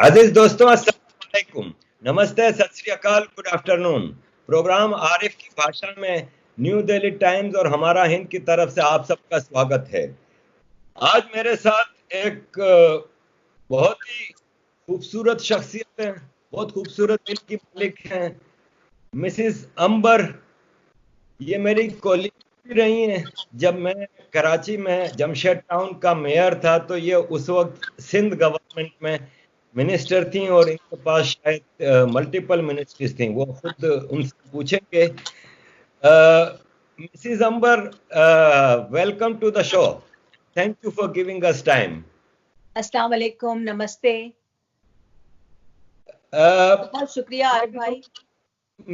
अजीज दोस्तों, अस्सलाम वालेकुम, नमस्ते, सत श्री अकाल, गुड आफ्टरनून। प्रोग्राम आरिफ की भाषा में न्यू दिल्ली टाइम्स और हमारा हिंद की तरफ से आप सबका स्वागत है। आज मेरे साथ एक बहुत ही खूबसूरत शख्सियत है, बहुत खूबसूरत दिल की मालिक हैं, मिसिस अंबर। ये मेरी कॉलीग भी रही हैं। जब मैं कराची में जमशेद टाउन का मेयर था तो ये उस वक्त सिंध गवर्नमेंट में मिनिस्टर थी और इनके पास शायद मल्टीपल मिनिस्ट्रीज थी। वो खुद उनसे पूछेंगे। Mrs Ambar, welcome to the show. Thank you for giving us time. अस्सलाम वालेकुम, नमस्ते। बहुत शुक्रिया आरिफ भाई।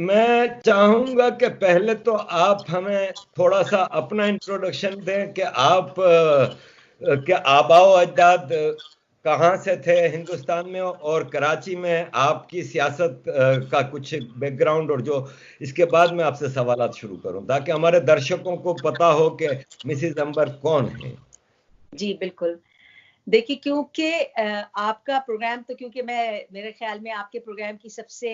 मैं चाहूंगा कि पहले तो आप हमें थोड़ा सा अपना इंट्रोडक्शन दें कि आप के आबाओ अजदाद कहाँ से थे हिंदुस्तान में, और कराची में आपकी सियासत का कुछ बैकग्राउंड, और जो इसके बाद मैं आपसे सवालात शुरू करूं ताकि हमारे दर्शकों को पता हो कि मिसिस अंबर कौन है। जी बिल्कुल। देखिए, क्योंकि आपका प्रोग्राम तो क्योंकि मेरे ख्याल में आपके प्रोग्राम की सबसे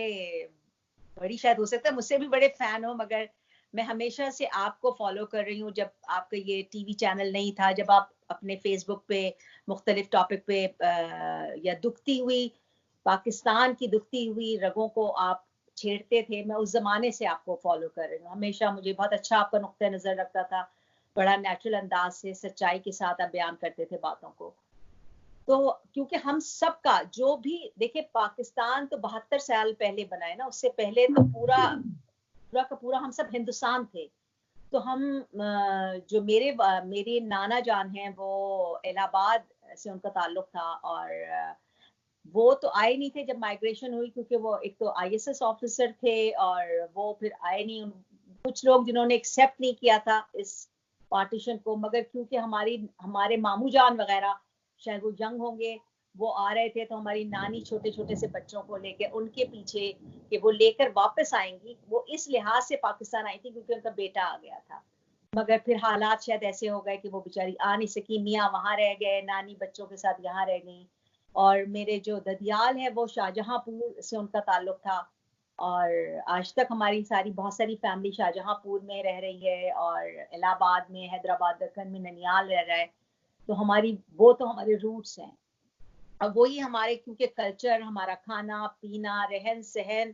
बड़ी, शायद हो सकता है मुझसे भी बड़े फैन हो, मगर मैं हमेशा से आपको फॉलो कर रही हूँ। जब आपका ये टीवी चैनल नहीं था, जब आप अपने फेसबुक पे मुख्तलिफ टॉपिक पे या दुखती हुई पाकिस्तान की दुखती हुई रगों को आप छेड़ते थे, मैं उस जमाने से आपको फॉलो कर रही हूँ। हमेशा मुझे बहुत अच्छा आपका नुक्ता नजर रखता था, बड़ा नेचुरल अंदाज से सच्चाई के साथ आप बयान करते थे बातों को। तो क्योंकि हम सबका जो भी, देखिए पाकिस्तान तो 72 साल पहले बना है ना, उससे पहले तो पूरा पूरा का पूरा हम सब हिंदुस्तान थे। तो हम जो मेरे नाना जान हैं वो इलाहाबाद से उनका ताल्लुक था, और वो तो आए नहीं थे जब माइग्रेशन हुई, क्योंकि वो एक तो आईएसएस ऑफिसर थे और वो फिर आए नहीं। कुछ लोग जिन्होंने एक्सेप्ट नहीं किया था इस पार्टीशन को, मगर क्योंकि हमारे मामू जान वगैरह शायद वो यंग होंगे, वो आ रहे थे, तो हमारी नानी छोटे छोटे से बच्चों को लेकर उनके पीछे कि वो लेकर वापस आएंगी, वो इस लिहाज से पाकिस्तान आई थी क्योंकि उनका बेटा आ गया था। मगर फिर हालात शायद ऐसे हो गए कि वो बेचारी आ नहीं सकी, मियाँ वहां रह गए, नानी बच्चों के साथ यहाँ रह गई। और मेरे जो ददियाल है वो शाहजहांपुर से उनका ताल्लुक था, और आज तक हमारी बहुत सारी फैमिली शाहजहांपुर में रह रही है, और इलाहाबाद में, हैदराबाद, दक्कन में, ननियाल रह रहा है। तो हमारे रूट्स हैं। अब वही हमारे, क्योंकि कल्चर, हमारा खाना पीना, रहन सहन,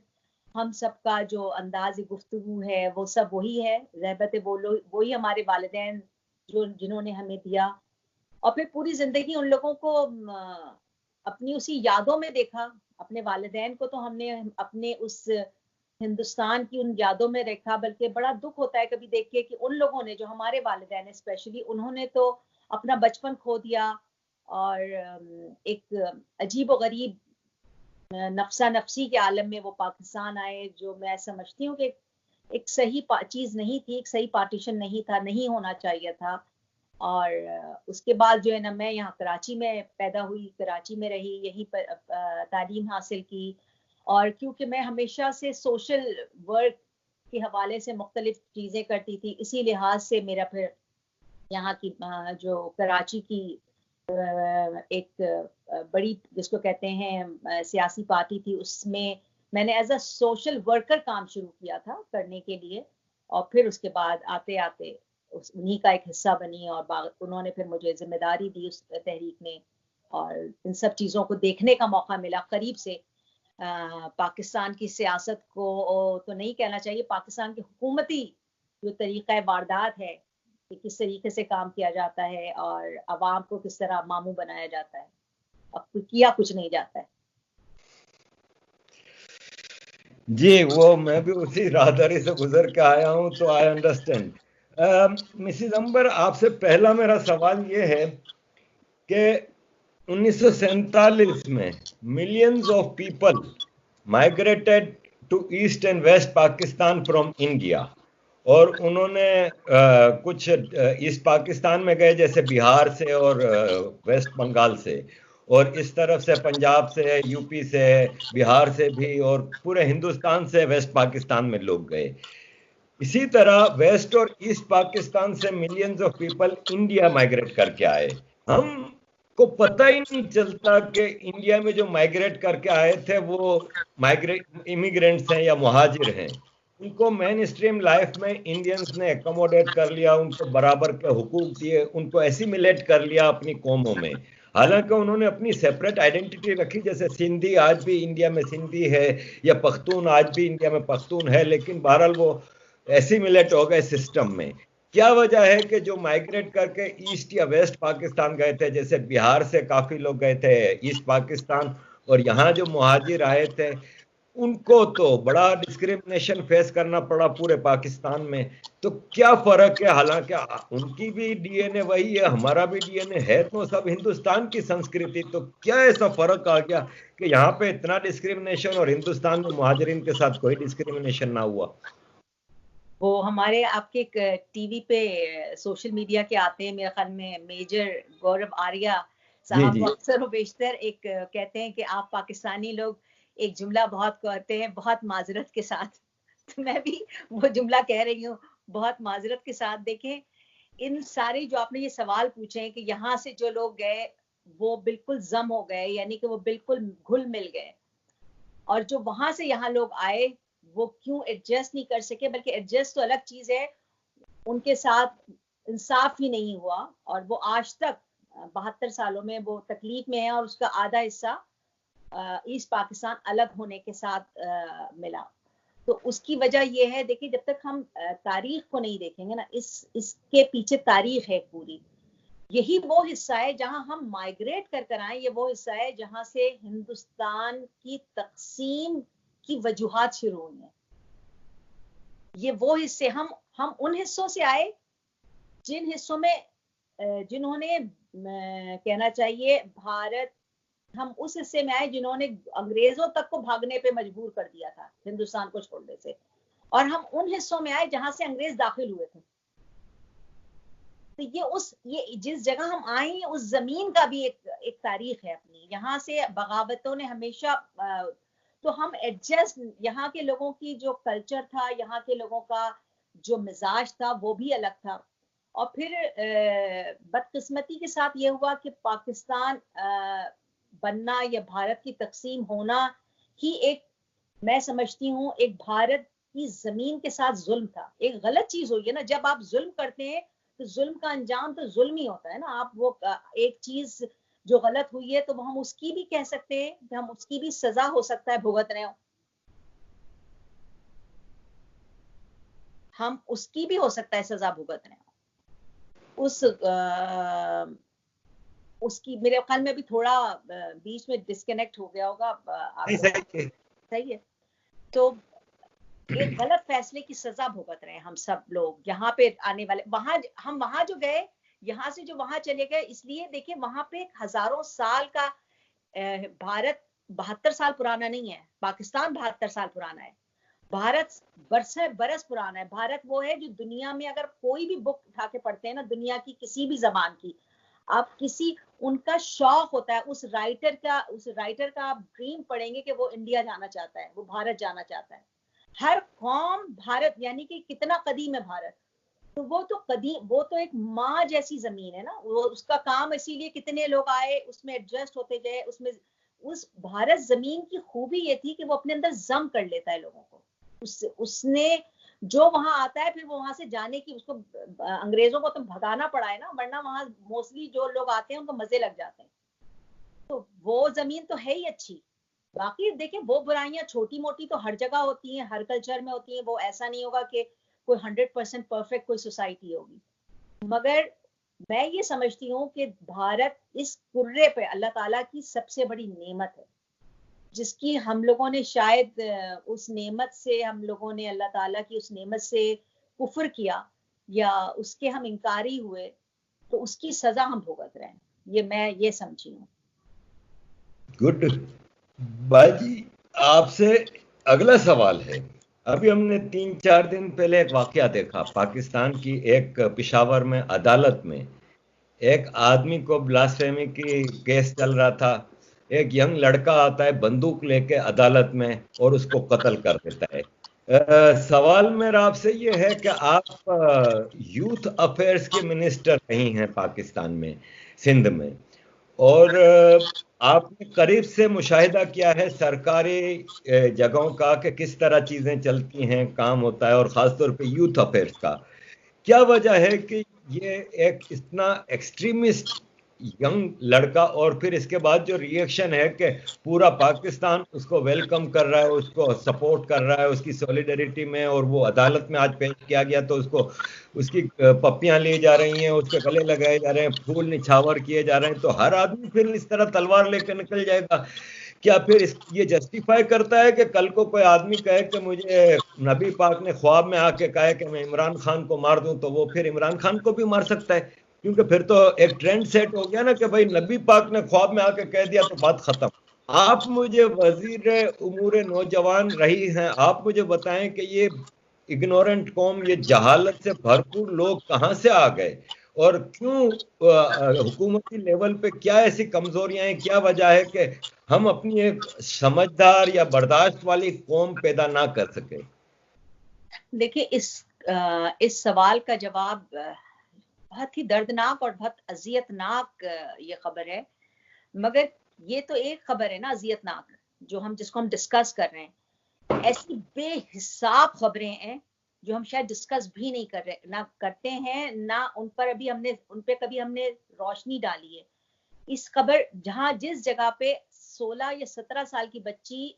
हम सबका जो अंदाज गुफ्तगू है वो सब वही है। रहबत वही हमारे वालिदैन जिन्होंने हमें दिया। और फिर पूरी जिंदगी उन लोगों को अपनी उसी यादों में देखा। अपने वालिदैन को तो हमने अपने उस हिंदुस्तान की उन यादों में देखा, बल्कि बड़ा दुख होता है कभी देख के कि उन लोगों ने, जो हमारे वालिदैन स्पेशली, उन्होंने तो अपना बचपन खो दिया, और एक अजीब व गरीब नफसा नफसी के आलम में वो पाकिस्तान आए, जो मैं समझती हूँ कि एक सही चीज नहीं थी, एक सही पार्टीशन नहीं था, नहीं होना चाहिए था। और उसके बाद जो है ना, मैं यहाँ कराची में पैदा हुई, कराची में रही, यहीं पर तालीम हासिल की। और क्योंकि मैं हमेशा से सोशल वर्क के हवाले से मुख्तलिफ चीज़ें करती थी, इसी लिहाज से मेरा फिर यहाँ की जो कराची की एक बड़ी, जिसको कहते हैं सियासी पार्टी थी, उसमें मैंने एज अ सोशल वर्कर काम शुरू किया था करने के लिए। और फिर उसके बाद आते आते उन्हीं का एक हिस्सा बनी, और उन्होंने फिर मुझे जिम्मेदारी दी उस तहरीक में, और इन सब चीज़ों को देखने का मौका मिला करीब से। पाकिस्तान की सियासत को तो नहीं कहना चाहिए, पाकिस्तान की हुकूमती जो तरीक़ा वारदात है कि किस तरीके से काम किया जाता है और अवाम को किस तरह मामू बनाया जाता है, अब किया कुछ नहीं जाता है। जी, वो मैं भी उसी राहदारी से गुजर के आया हूं, तो आई अंडरस्टैंड। मिसिस अंबर, आपसे पहला मेरा सवाल ये है कि 1947 में millions of people migrated to East and West Pakistan from India, और उन्होंने कुछ ईस्ट पाकिस्तान में गए, जैसे बिहार से और वेस्ट बंगाल से, और इस तरफ से पंजाब से, यूपी से, बिहार से भी, और पूरे हिंदुस्तान से वेस्ट पाकिस्तान में लोग गए। इसी तरह वेस्ट और ईस्ट पाकिस्तान से millions of people India migrate करके आए। हम को पता ही नहीं चलता कि इंडिया में जो माइग्रेट करके आए थे वो इमिग्रेंट्स हैं या मुहाजिर हैं। उनको मेन स्ट्रीम लाइफ में इंडियंस ने एकोमोडेट कर लिया, उनको बराबर के हुकूक दिए, उनको एसिमिलेट कर लिया अपनी कौमों में। हालांकि उन्होंने अपनी सेपरेट आइडेंटिटी रखी, जैसे सिंधी आज भी इंडिया में सिंधी है या पख्तून आज भी इंडिया में पख्तून है, लेकिन बहरहाल वो एसिमिलेट हो गए सिस्टम में। क्या वजह है कि जो माइग्रेट करके ईस्ट या वेस्ट पाकिस्तान गए थे, जैसे बिहार से काफी लोग गए थे ईस्ट पाकिस्तान, और यहाँ जो मुहाजिर आए थे उनको तो बड़ा डिस्क्रिमिनेशन फेस करना पड़ा पूरे पाकिस्तान में। तो क्या फर्क है? हालांकि उनकी भी डीएनए वही है, हमारा भी डीएनए है, तो सब हिंदुस्तान की संस्कृति। तो क्या ऐसा फर्क आ गया कि यहाँ पे इतना डिस्क्रिमिनेशन और हिंदुस्तान में मुहाजिरिन के साथ कोई डिस्क्रिमिनेशन ना हुआ? वो हमारे आपके टीवी पे सोशल मीडिया के आते हैं, मेरे ख्याल में मेजर गौरव आर्या साहब अक्सर व बेशतर एक कहते हैं कि आप पाकिस्तानी लोग एक जुमला बहुत कहते हैं, बहुत माजरत के साथ। तो मैं भी वो जुमला कह रही हूँ, बहुत माजरत के साथ। देखें, इन सारे जो आपने ये सवाल पूछे हैं कि यहाँ से जो लोग गए वो बिल्कुल जम हो गए, यानी कि वो बिल्कुल घुल मिल गए, और जो वहां से यहाँ लोग आए वो क्यों एडजस्ट नहीं कर सके, बल्कि एडजस्ट तो अलग चीज है, उनके साथ इंसाफ ही नहीं हुआ, और वो आज तक 72 सालों में वो तकलीफ में है, और उसका आधा हिस्सा ईस्ट पाकिस्तान अलग होने के साथ मिला। तो उसकी वजह ये है, देखिए, जब तक हम तारीख को नहीं देखेंगे ना, इसके पीछे तारीख है पूरी। यही वो हिस्सा है जहां हम माइग्रेट कर कर आए, ये वो हिस्सा है जहां से हिंदुस्तान की तकसीम की वजूहात शुरू हुई हैं। ये वो हिस्से, हम उन हिस्सों से आए जिन हिस्सों में जिन्होंने कहना चाहिए भारत, हम उस हिस्से में आए जिन्होंने अंग्रेजों तक को भागने पे मजबूर कर दिया था हिंदुस्तान को छोड़ने से, और हम उन हिस्सों में आए जहां से अंग्रेज दाखिल हुए थे। तो ये जिस जगह हम आए हैं उस जमीन का भी एक तारीख है अपनी। यहाँ से बगावतों ने हमेशा तो हम एडजस्ट, यहाँ के लोगों की जो कल्चर था, यहाँ के लोगों का जो मिजाज था वो भी अलग था। और फिर बदकिस्मती के साथ ये हुआ कि पाकिस्तान बनना या भारत की तकसीम होना ही एक, मैं समझती हूँ, एक भारत की जमीन के साथ जुल्म था। एक गलत चीज हुई है ना, जब आप जुल्म करते हैं तो जुल्म का अंजाम तो जुल्म ही होता है ना। आप वो एक चीज जो गलत हुई है तो हम उसकी भी कह सकते हैं कि हम उसकी भी सजा हो सकता है भुगत रहे हो, हम उसकी भी हो सकता है सजा भुगत रहे हो। उसकी मेरे ख्याल में अभी थोड़ा बीच में डिस्कनेक्ट हो गया होगा। सही है। तो एक गलत फैसले की सजा भुगत रहे हैं हम सब लोग यहाँ पे आने वाले। हम वहां जो गए, यहाँ से जो वहां चले गए, इसलिए देखिए वहां पे हजारों साल का भारत 72 साल पुराना नहीं है, पाकिस्तान 72 साल पुराना है, भारत बरस पुराना है। भारत वो है जो दुनिया में अगर कोई भी बुक उठा के पढ़ते हैं ना, दुनिया की किसी भी जबान की, आप किसी उनका शौक होता है उस राइटर का आप ड्रीम पढ़ेंगे कि वो इंडिया जाना चाहता है, वो भारत जाना चाहता है। हर कौम भारत, यानी कि कितना कदीम है भारत। तो वो तो कदीम, वो तो एक माँ जैसी जमीन है ना, वो उसका काम, इसीलिए कितने लोग आए उसमें एडजस्ट होते गए। उसमें उस भारत जमीन की खूबी ये थी कि वो अपने अंदर जम कर लेता है लोगों को। उसने जो वहां आता है, फिर वो वहां से जाने की, उसको अंग्रेजों को तो भगाना पड़ा है ना, वरना वहां मोस्टली जो लोग आते हैं उनको मजे लग जाते हैं। तो वो जमीन तो है ही अच्छी। बाकी देखिए, वो बुराइयां छोटी मोटी तो हर जगह होती हैं, हर कल्चर में होती हैं। वो ऐसा नहीं होगा कि कोई 100% परफेक्ट कोई सोसाइटी होगी। मगर मैं ये समझती हूँ कि भारत इस कुर्रे पे अल्लाह ताला की सबसे बड़ी नेमत है, जिसकी हम लोगों ने शायद उस नेमत से, हम लोगों ने अल्लाह ताला की उस नेमत से कुफर किया या उसके हम इनकारी हुए, तो उसकी सजा हम भुगत रहे हैं। ये मैं ये समझी हूँ। गुड बाजी, आपसे अगला सवाल है। अभी हमने 3-4 दिन पहले एक वाकया देखा पाकिस्तान की एक पेशावर में अदालत में, एक आदमी को ब्लास्फेमी की केस चल रहा था। एक यंग लड़का आता है बंदूक लेके अदालत में और उसको कत्ल कर देता है। सवाल मेरा आपसे ये है कि आप यूथ अफेयर्स के मिनिस्टर नहीं हैं पाकिस्तान में, सिंध में, और आपने करीब से मुशाहिदा किया है सरकारी जगहों का कि किस तरह चीजें चलती हैं, काम होता है, और खासतौर पे यूथ अफेयर्स का। क्या वजह है कि ये एक इतना एक्सट्रीमिस्ट यंग लड़का, और फिर इसके बाद जो रिएक्शन है कि पूरा पाकिस्तान उसको वेलकम कर रहा है, उसको सपोर्ट कर रहा है उसकी सॉलिडरिटी में, और वो अदालत में आज पेश किया गया तो उसको उसकी पप्पियां ली जा रही हैं, उसके गले लगाए जा रहे हैं, फूल निछावर किए जा रहे हैं, तो हर आदमी फिर इस तरह तलवार लेकर निकल जाएगा। क्या फिर ये जस्टिफाई करता है कि कल को कोई आदमी कहे कि मुझे नबी पाक ने ख्वाब में आके कहा है कि मैं इमरान खान को मार दूं, तो वो फिर इमरान खान को भी मार सकता है? क्योंकि फिर तो एक ट्रेंड सेट हो गया ना कि भाई नबी पाक ने ख्वाब में आके कह दिया तो बात खत्म। आप मुझे वजीर उमूर नौजवान रही हैं, आप मुझे बताएं कि ये इग्नोरेंट कौम, ये जहालत से भरपूर लोग कहां से आ गए, और क्यों हुकूमती लेवल पे क्या ऐसी कमजोरियां हैं, क्या वजह है कि हम अपनी एक समझदार या बर्दाश्त वाली कौम पैदा ना कर सके? देखिए, इस सवाल का जवाब बहुत ही दर्दनाक और बहुत अजियतनाक ये खबर है। मगर ये तो एक खबर है ना अजियतनाक, जो हम जिसको हम डिस्कस कर रहे हैं। ऐसी बेहिसाब खबरें हैं जो हम शायद डिस्कस भी नहीं कर रहे, ना करते हैं, ना उन पर कभी हमने रोशनी डाली है। इस खबर जहां जिस जगह पे 16 या 17 साल की बच्ची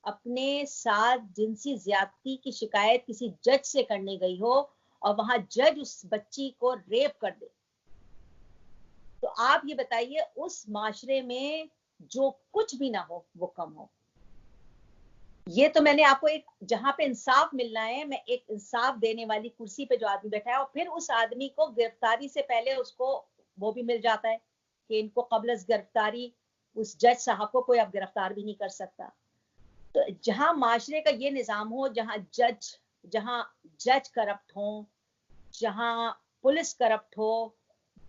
अपने साथ जिनसी ज्यादती की शिकायत किसी जज से करने गई हो, और वहां जज उस बच्ची को रेप कर दे, तो आप ये बताइए उस माशरे में जो कुछ भी ना हो वो कम हो। ये तो मैंने आपको एक, जहां पे इंसाफ मिलना है, मैं एक इंसाफ देने वाली कुर्सी पे जो आदमी बैठा है, और फिर उस आदमी को गिरफ्तारी से पहले उसको वो भी मिल जाता है कि इनको कब्ल गिरफ्तारी उस जज साहब को कोई अब गिरफ्तार भी नहीं कर सकता। तो जहां माशरे का ये निजाम हो, जहां जज करप्ट हो, जहां पुलिस करप्ट हो,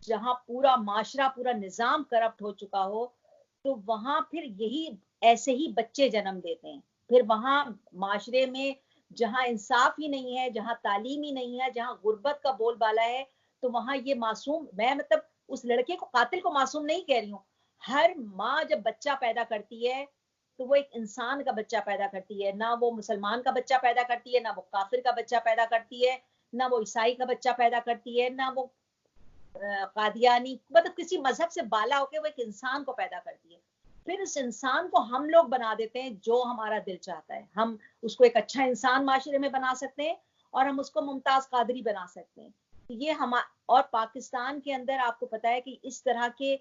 जहां पूरा माशरा, पूरा निजाम करप्ट हो चुका हो, तो वहां फिर यही ऐसे ही बच्चे जन्म देते हैं। फिर वहां माशरे में जहां इंसाफ ही नहीं है, जहां तालीम ही नहीं है, जहां गुर्बत का बोलबाला है, तो वहां ये मासूम, मैं मतलब उस लड़के को, कातिल को मासूम नहीं कह रही हूँ। हर माँ जब बच्चा पैदा करती है तो वो एक इंसान का बच्चा पैदा करती है, ना वो मुसलमान का बच्चा पैदा करती है, ना वो काफिर का बच्चा पैदा करती है, ना वो ईसाई का बच्चा पैदा करती है, ना वो कादियानी, मतलब किसी मजहब से बाला होकर वो एक इंसान को पैदा करती है। फिर उस इंसान को हम लोग बना देते हैं जो हमारा दिल चाहता है। हम उसको एक अच्छा इंसान माशरे में बना सकते हैं, और हम उसको मुमताज कादरी बना सकते हैं। ये हम, और पाकिस्तान के अंदर आपको पता है कि इस तरह के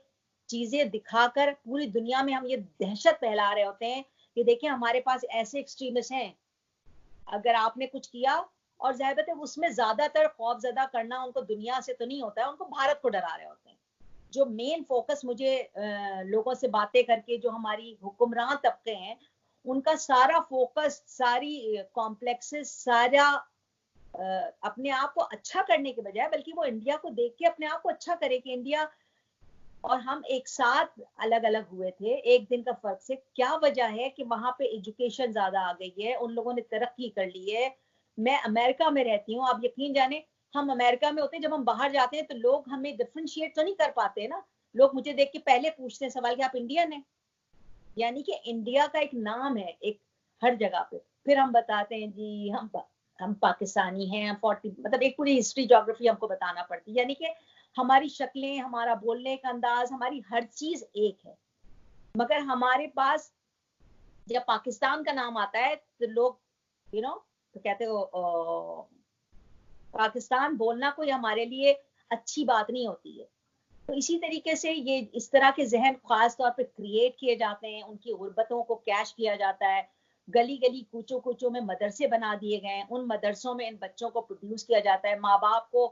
चीजें दिखाकर पूरी दुनिया में हम ये दहशत फैला रहे होते हैं कि देखिए हमारे पास ऐसे एक्सट्रीमिस्ट हैं, अगर आपने कुछ किया, और जाहिर बात है उसमें ज्यादातर खौफजदा करना उनको दुनिया से तो नहीं होता है, उनको भारत को डरा रहे होते हैं। जो मेन फोकस मुझे लोगों से बातें करके, जो हमारी हुक्मरान तबके हैं, उनका सारा फोकस, सारी कॉम्प्लेक्सेस, सारा अपने आप को अच्छा करने के बजाय, बल्कि वो इंडिया को देख के अपने आप को अच्छा करे कि इंडिया और हम एक साथ अलग अलग हुए थे, एक दिन का फर्क से। क्या वजह है कि वहां पे एजुकेशन ज्यादा आ गई है, उन लोगों ने तरक्की कर ली है। मैं अमेरिका में रहती हूँ, आप यकीन जाने, हम अमेरिका में होते हैं, जब हम बाहर जाते हैं तो लोग हमें डिफ्रेंशिएट तो नहीं कर पाते ना। लोग मुझे देख के पहले पूछते हैं सवाल कि आप इंडियन है, यानी कि इंडिया का एक नाम है एक हर जगह पे। फिर हम बताते हैं जी हम पाकिस्तानी हैं, 40, मतलब एक पूरी हिस्ट्री ज्योग्राफी हमको बताना पड़ती है। यानी कि हमारी शक्लें, हमारा बोलने का अंदाज, हमारी हर चीज एक है। मगर हमारे पास जब पाकिस्तान का नाम आता है तो लोग तो कहते हो पाकिस्तान बोलना कोई हमारे लिए अच्छी बात नहीं होती है। तो इसी तरीके से ये इस तरह के जहन खास तौर पे क्रिएट किए जाते हैं, उनकी गुर्बतों को कैश किया जाता है। गली गली कूचों कूचों में मदरसे बना दिए गए हैं, उन मदरसों में इन बच्चों को प्रोड्यूस किया जाता है। माँ बाप को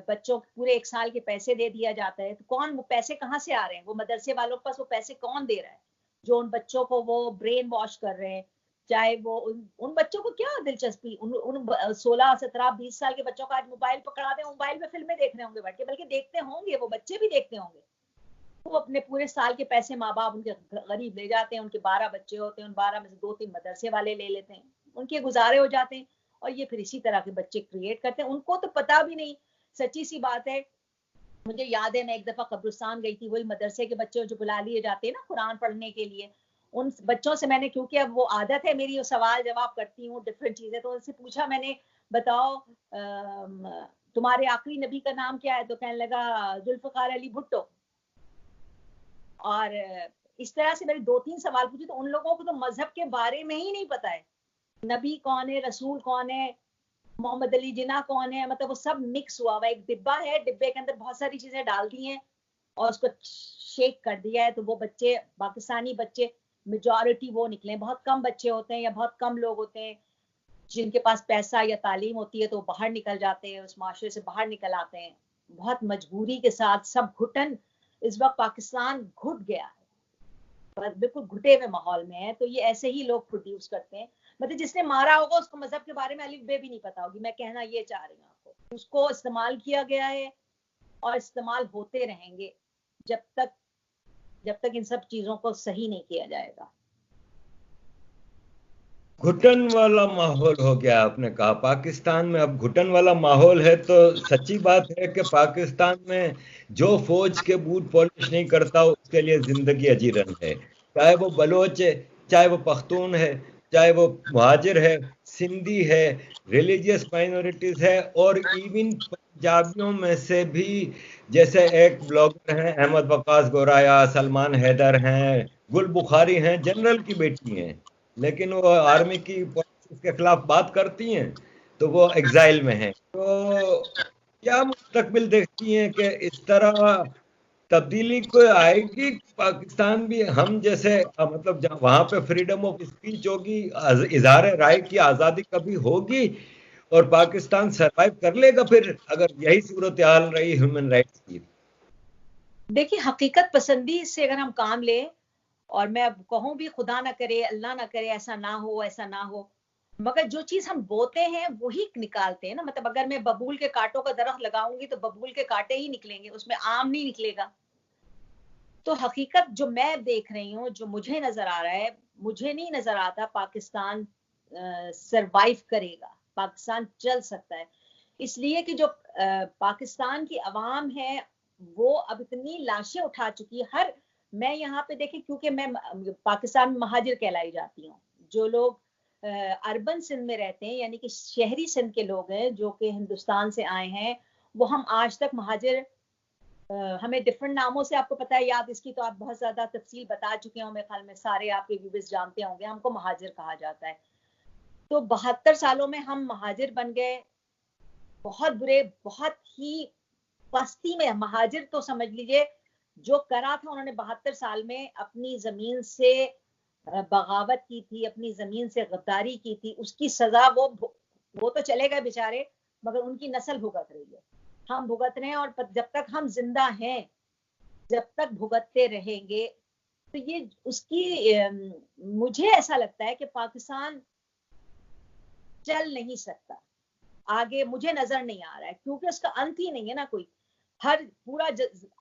बच्चों पूरे एक साल के पैसे दे दिया जाता है। तो कौन, वो पैसे कहाँ से आ रहे हैं? वो मदरसे वालों के पास वो पैसे कौन दे रहा है जो उन बच्चों को वो ब्रेन वॉश कर रहे हैं? चाहे वो उन बच्चों को क्या दिलचस्पी, उन 16 17 20 साल के बच्चों का आज मोबाइल पकड़ा दें, मोबाइल में फिल्में देख रहे होंगे बैठ के, बल्कि देखते होंगे, वो बच्चे भी देखते होंगे। वो अपने पूरे साल के पैसे माँ बाप उनके गरीब ले जाते हैं, उनके 12 बच्चे होते हैं, उन 12 में से 2-3 मदरसे वाले ले लेते हैं, उनके गुजारे हो जाते हैं। और ये फिर इसी तरह के बच्चे क्रिएट करते हैं, उनको तो पता भी नहीं। सच्ची सी बात है, मुझे याद है मैं एक दफा कब्रिस्तान गई थी, वही मदरसे के बच्चे जो बुला लिए जाते हैं ना कुरान पढ़ने के लिए, उन बच्चों से मैंने, क्योंकि अब वो आदत है मेरी, सवाल जवाब करती हूँ डिफरेंट चीजें, तो उनसे पूछा मैंने, बताओ तुम्हारे आखिरी नबी का नाम क्या है? तो कहने लगा जुल्फकार अली भुट्टो। और इस तरह से मैंने 2-3 सवाल पूछे, तो उन लोगों को तो मजहब के बारे में ही नहीं पता है, नबी कौन है, रसूल कौन है, मोहम्मद अली जिन्ना कौन है, मतलब वो सब मिक्स हुआ हुआ एक डिब्बा है, डिब्बे के अंदर बहुत सारी चीजें डाल दी हैं और उसको शेक कर दिया है। तो वो बच्चे, पाकिस्तानी बच्चे, मेजॉरिटी वो निकले, बहुत कम बच्चे होते हैं या बहुत कम लोग होते हैं जिनके पास पैसा या तालीम होती है, तो बाहर निकल जाते हैं, उस माशरे से बाहर निकल आते हैं बहुत मजबूरी के साथ। सब घुटन, इस वक्त पाकिस्तान घुट गया है, बिल्कुल घुटे हुए माहौल में है। तो ये ऐसे ही लोग प्रोड्यूस करते हैं, मतलब जिसने मारा होगा उसको मजहब के बारे में अलिफ बे भी नहीं पता होगी, मैं कहना ये चाह रही हूँ आपको। उसको इस्तेमाल किया गया है और इस्तेमाल होते रहेंगे जब तक इन सब चीजों को सही नहीं किया जाएगा। घुटन वाला माहौल हो गया, आपने कहा पाकिस्तान में अब घुटन वाला माहौल है, तो सच्ची बात है कि पाकिस्तान में जो फौज के बूट पॉलिश नहीं करता उसके लिए जिंदगी अजीरन है, चाहे वो बलोच है, चाहे वो पख्तून है, चाहे वो मुहाजिर है, सिंधी है, रिलीजियस माइनॉरिटीज है, और इवन पंजाबियों में से भी, जैसे एक ब्लॉगर हैं अहमद वकास गोराया, सलमान हैदर हैं, गुल बुखारी हैं, जनरल की बेटी हैं, लेकिन वो आर्मी की पॉलिसीज के खिलाफ बात करती हैं, तो वो एग्जाइल में हैं। तो क्या मुस्तकबिल देखती हैं कि इस तरह तब्दीली को आएगी? पाकिस्तान भी हम जैसे मतलब वहां पे फ्रीडम ऑफ स्पीच होगी, इजहार राय की आजादी कभी होगी, और पाकिस्तान सरवाइव कर लेगा फिर, अगर यही सूरत हाल रही ह्यूमन राइट्स की? देखिए, हकीकत पसंदी से अगर हम काम लें, और मैं अब कहूँ भी खुदा ना करे, अल्लाह ना करे, ऐसा ना हो, ऐसा ना हो, मगर जो चीज हम बोते हैं वही निकालते हैं ना। मतलब अगर मैं बबूल के कांटों का दरख्त लगाऊंगी तो बबूल के कांटे ही निकलेंगे, उसमें आम नहीं निकलेगा। तो हकीकत जो मैं देख रही हूँ, जो मुझे नजर आ रहा है, मुझे नहीं नजर आता पाकिस्तान सरवाइव करेगा, पाकिस्तान चल सकता है। इसलिए कि जो पाकिस्तान की अवाम है वो अब इतनी लाशें उठा चुकी है। हर, मैं यहाँ पे देखे, क्योंकि मैं पाकिस्तान में महाजिर कहलाई जाती हूँ, जो लोग अर्बन सिंध में रहते हैं, यानी कि शहरी सिंध के लोग हैं जो कि हिंदुस्तान से आए हैं, वो हम आज तक महाजिर, हमें डिफरेंट नामों से, आपको पता है, याद इसकी तो आप बहुत ज्यादा तफसील बता चुके हो, मेरे ख्याल में सारे आपके व्यूअर्स जानते होंगे, हमको महाजिर कहा जाता है। तो 72 सालों में हम महाजिर बन गए, बहुत बुरे, बहुत ही पस्ती में महाजिर, तो समझ लीजिए जो करा था उन्होंने 72 साल में, अपनी जमीन से बगावत की थी, अपनी जमीन से गद्दारी की थी, उसकी सजा वो तो चले गए बेचारे, मगर उनकी नस्ल भुगत रही है, हम भुगत रहे हैं, और जब तक हम जिंदा हैं, जब तक भुगतते रहेंगे। तो ये उसकी, मुझे ऐसा लगता है कि पाकिस्तान चल नहीं सकता आगे, मुझे नजर नहीं आ रहा है, क्योंकि उसका अंत ही नहीं है ना कोई। हर पूरा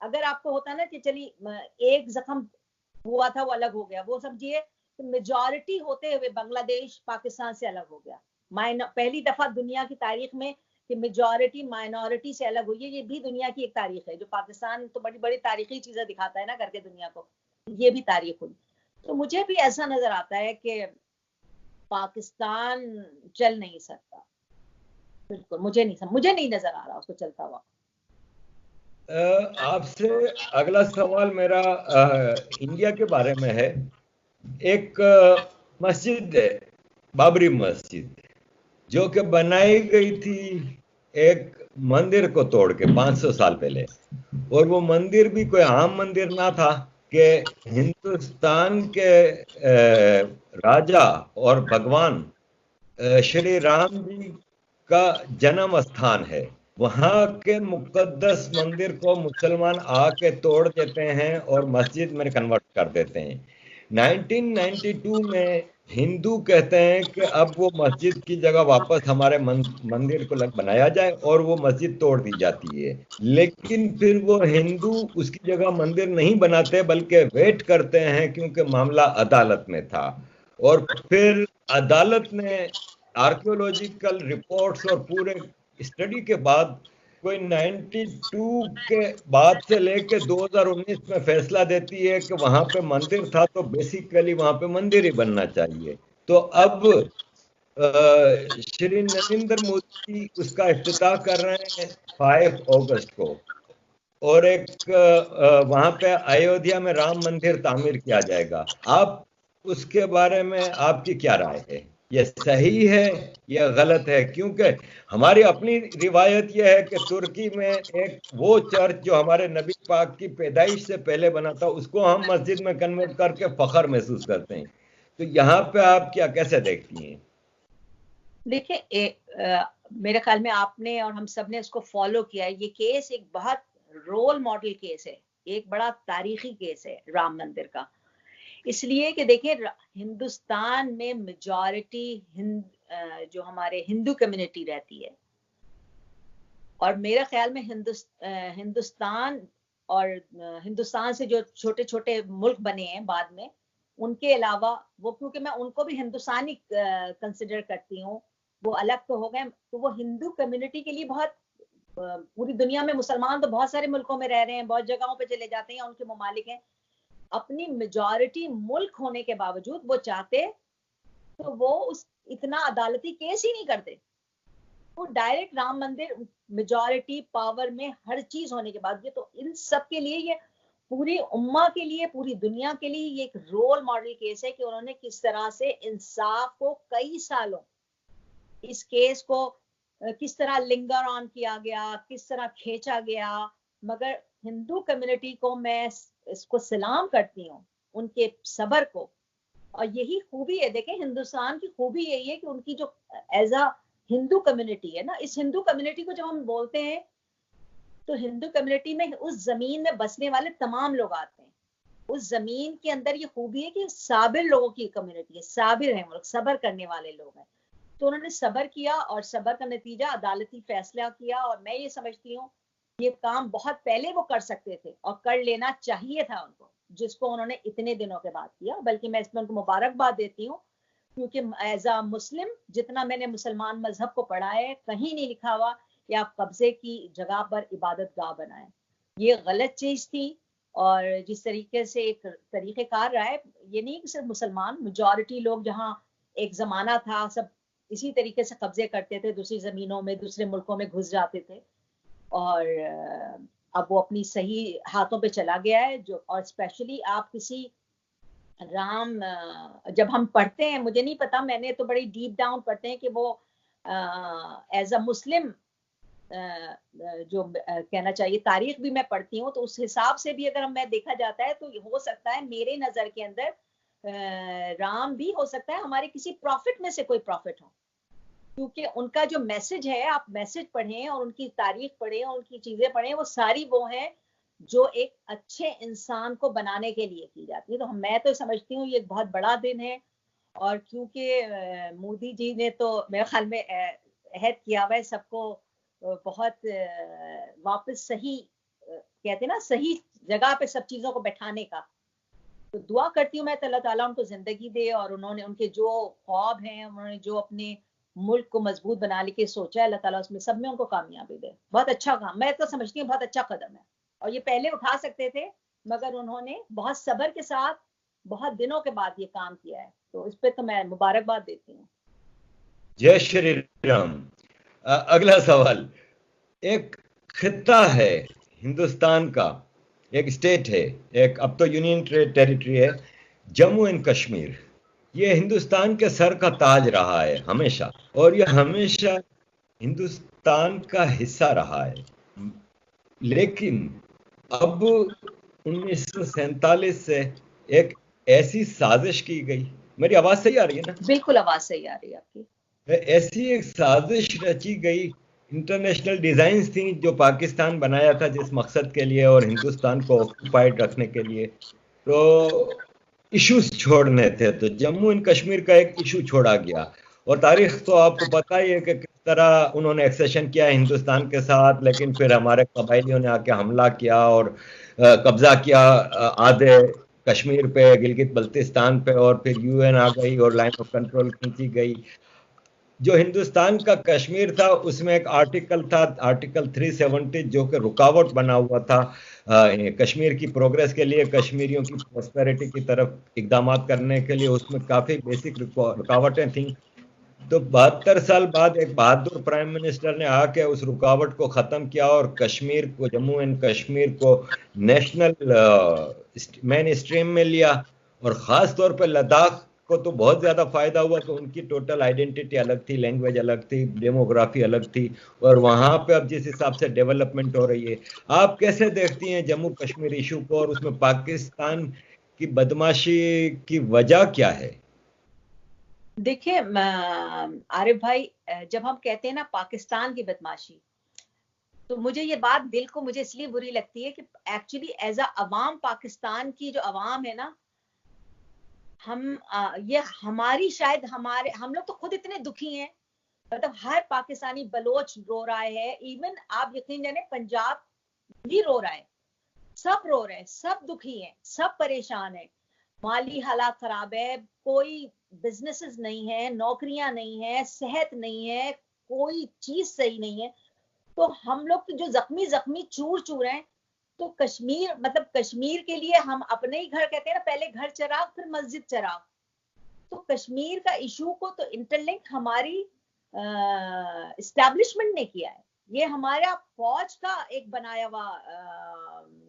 अगर आपको होता ना कि चलिए एक जख्म हुआ था वो अलग हो गया, वो समझिए कि मेजॉरिटी होते हुए बांग्लादेश पाकिस्तान से अलग हो गया। पहली दफा दुनिया की तारीख में कि मेजॉरिटी माइनॉरिटी से अलग हुई है, ये भी दुनिया की एक तारीख है। जो पाकिस्तान तो बड़ी बड़ी तारीखी चीजें दिखाता है ना करके दुनिया को, ये भी तारीख हुई। तो मुझे भी ऐसा नजर आता है कि पाकिस्तान चल नहीं सकता, बिल्कुल मुझे नहीं नजर आ रहा उसको चलता हुआ। आपसे अगला सवाल मेरा इंडिया के बारे में है। एक मस्जिद है, बाबरी मस्जिद, जो कि बनाई गई थी एक मंदिर को तोड़ के 500 साल पहले, और वो मंदिर भी कोई आम मंदिर ना था, कि हिंदुस्तान के राजा और भगवान श्री राम जी का जन्म स्थान है। वहां के मुकद्दस मंदिर को मुसलमान आके तोड़ देते हैं और मस्जिद में कन्वर्ट कर देते हैं। 1992 में हिंदू कहते हैं कि अब वो मस्जिद की जगह वापस हमारे मंदिर को बनाया जाए, और वो मस्जिद तोड़ दी जाती है। लेकिन फिर वो हिंदू उसकी जगह मंदिर नहीं बनाते, बल्कि वेट करते हैं, क्योंकि मामला अदालत में था। और फिर अदालत ने आर्कियोलॉजिकल रिपोर्ट्स और पूरे स्टडी के बाद कोई 92 के बाद से लेके 2019 में फैसला देती है कि वहां पे मंदिर था तो बेसिकली वहां पे मंदिर ही बनना चाहिए। तो अब श्री नरेंद्र मोदी उसका इफ्तिताह कर रहे हैं 5 अगस्त को, और एक वहां पे अयोध्या में राम मंदिर तामीर किया जाएगा। आप उसके बारे में आपकी क्या राय है? यह सही है या गलत है? क्योंकि हमारी अपनी रिवायत यह है कि तुर्की में एक वो चर्च जो हमारे नबी पाक की पैदाइश से पहले बना था, उसको हम मस्जिद में कन्वर्ट करके फख्र महसूस करते हैं। तो यहाँ पे आप क्या कैसे देखती हैं? देखिए, मेरे ख्याल में आपने और हम सब ने इसको फॉलो किया है। ये केस एक बहुत रोल मॉडल केस है, एक बड़ा तारीखी केस है राम मंदिर का। इसलिए कि देखिए, हिंदुस्तान में मेजॉरिटी जो हमारे हिंदू कम्युनिटी रहती है, और मेरे ख्याल में हिंदुस्तान और हिंदुस्तान से जो छोटे छोटे मुल्क बने हैं बाद में, उनके अलावा वो, क्योंकि मैं उनको भी हिंदुस्तानी कंसिडर करती हूँ, वो अलग तो हो गए, तो वो हिंदू कम्युनिटी के लिए बहुत, पूरी दुनिया में मुसलमान तो बहुत सारे मुल्कों में रह रहे हैं, बहुत जगहों पे चले जाते हैं, उनके ममालिक हैं, अपनी मेजॉरिटी मुल्क होने के बावजूद वो चाहते तो वो उस इतना अदालती केस ही नहीं करते, वो डायरेक्ट राम मंदिर, मेजॉरिटी पावर में हर चीज होने के बाद, ये तो इन सब के लिए, ये पूरी उम्मा के लिए, पूरी दुनिया के लिए ये एक रोल मॉडल केस है कि उन्होंने किस तरह से इंसाफ को कई सालों, इस केस को किस तरह लिंगर ऑन किया गया, किस तरह खींचा गया। मगर हिंदू कम्युनिटी को मैं इसको सलाम करती हूँ, उनके सब्र को। और यही खूबी है, देखें, हिंदुस्तान की खूबी यही है कि उनकी जो एज अ हिंदू कम्युनिटी है ना, इस हिंदू कम्युनिटी को जब हम बोलते हैं तो हिंदू कम्युनिटी में उस जमीन में बसने वाले तमाम लोग आते हैं। उस जमीन के अंदर ये खूबी है कि साबिर लोगों की कम्युनिटी है, साबिर है, वो लोग सब्र करने वाले लोग हैं। तो उन्होंने सब्र किया और सब्र का नतीजा अदालती फैसला किया। और मैं ये समझती हूँ ये काम बहुत पहले वो कर सकते थे और कर लेना चाहिए था उनको, जिसको उन्होंने इतने दिनों के बाद किया। बल्कि मैं इसमें उनको मुबारकबाद देती हूँ, क्योंकि एज अ मुस्लिम, जितना मैंने मुसलमान मजहब को पढ़ा है, कहीं नहीं लिखा हुआ कि आप कब्जे की जगह पर इबादत गाह बनाएं। ये गलत चीज थी। और जिस तरीके से एक तरीक़ेकार रहा है, ये नहीं कि सिर्फ मुसलमान, मेजॉरिटी लोग, जहाँ एक जमाना था सब इसी तरीके से कब्जे करते थे, दूसरी जमीनों में, दूसरे मुल्कों में घुस जाते थे, और अब वो अपनी सही हाथों पे चला गया है। जो, और स्पेशली आप किसी राम, जब हम पढ़ते हैं, मुझे नहीं पता, मैंने तो बड़ी डीप डाउन पढ़ते हैं कि वो एज अ मुस्लिम, जो कहना चाहिए, तारीख भी मैं पढ़ती हूँ, तो उस हिसाब से भी अगर मैं देखा जाता है तो हो सकता है मेरे नजर के अंदर राम भी हो सकता है हमारे किसी प्रॉफिट में से कोई प्रॉफिट हो, क्योंकि उनका जो मैसेज है, आप मैसेज पढ़ें और उनकी तारीख पढ़ें और उनकी चीजें पढ़ें, वो सारी वो है जो एक अच्छे इंसान को बनाने के लिए की जाती है। तो मैं तो समझती हूँ ये एक बहुत बड़ा दिन है। और क्योंकि मोदी जी ने तो मेरे ख्याल में अहद किया हुआ है सबको बहुत वापस सही, कहते हैं ना, सही जगह पे सब चीजों को बैठाने का। तो दुआ करती हूँ मैं, अल्लाह ताला उनको जिंदगी दे, और उन्होंने, उनके जो ख्वाब हैं, उन्होंने जो अपने मुल्क को मजबूत बनाने के सोचा है, अल्लाह ताला उसमें सब में उनको कामयाबी दे। बहुत अच्छा काम, मैं तो समझती हूँ बहुत अच्छा कदम है, और ये पहले उठा सकते थे, मगर उन्होंने बहुत सब्र के साथ बहुत दिनों के बाद ये काम किया है, तो इस पे तो मैं मुबारकबाद देती हूँ। जय श्री राम। अगला सवाल, एक खित्ता है हिंदुस्तान का, एक स्टेट है, एक अब तो यूनियन टेरिटरी है, जम्मू एंड कश्मीर। ये हिंदुस्तान के सर का ताज रहा है हमेशा, और ये हमेशा हिंदुस्तान का हिस्सा रहा है। लेकिन अब 1947 से एक ऐसी साजिश की गई, मेरी आवाज सही आ रही है ना? बिल्कुल आवाज सही आ रही है आपकी। ऐसी एक साजिश रची गई, इंटरनेशनल डिजाइन्स थी जो पाकिस्तान बनाया था जिस मकसद के लिए, और हिंदुस्तान को ऑक्यूपाइड रखने के लिए, तो इश्यूज छोड़ने थे, तो जम्मू एंड कश्मीर का एक इशू छोड़ा गया। और तारीख तो आपको पता ही है कि किस तरह उन्होंने एक्सेशन किया हिंदुस्तान के साथ, लेकिन फिर हमारे कबायलियों ने आके हमला किया और कब्जा किया आधे कश्मीर पे, गिलगित बल्तिस्तान पे, और फिर यूएन आ गई और लाइन ऑफ कंट्रोल खींची गई। जो हिंदुस्तान का कश्मीर था उसमें एक आर्टिकल था, आर्टिकल 370, जो कि रुकावट बना हुआ था कश्मीर की प्रोग्रेस के लिए, कश्मीरियों की प्रॉस्पेरिटी की तरफ इकदाम करने के लिए। उसमें काफी बेसिक रुकावटें थीं। तो 72 साल बाद एक बहादुर प्राइम मिनिस्टर ने आके उस रुकावट को खत्म किया और कश्मीर को, जम्मू एंड कश्मीर को नेशनल मेन स्ट्रीम में लिया। और खास तौर पर लद्दाख को तो बहुत ज्यादा फायदा हुआ कि उनकी टोटल आइडेंटिटी अलग थी, लैंग्वेज अलग थी, डेमोग्राफी अलग थी, और वहां पे अब जिस हिसाब से डेवलपमेंट हो रही है। आप कैसे देखती हैं जम्मू कश्मीर इशू को, और उसमें पाकिस्तान की बदमाशी की वजह क्या है? देखिए आरिफ भाई, जब हम कहते हैं ना पाकिस्तान की बदमाशी, तो मुझे ये बात दिल को मुझे इसलिए बुरी लगती है कि एक्चुअली एज अ अवाम, पाकिस्तान की जो अवाम है ना, ये हमारी शायद, हमारे हम लोग तो खुद इतने दुखी हैं। मतलब हर पाकिस्तानी बलोच रो रहा है, इवन आप यकीन जाने पंजाब भी रो रहा है, सब रो रहे हैं, सब दुखी हैं, सब परेशान हैं। माली हालात खराब है, कोई बिजनेसेस नहीं है, नौकरियां नहीं है, सेहत नहीं है, कोई चीज सही नहीं है। तो हम लोग तो जो जख्मी जख्मी चूर चूर हैं। तो कश्मीर, मतलब कश्मीर के लिए हम अपने ही घर कहते हैं ना, पहले घर चराग फिर मस्जिद चराग। तो कश्मीर का इशू को तो इंटरलिंक हमारी इस्टेब्लिशमेंट ने किया है। ये हमारा फौज का एक बनाया हुआ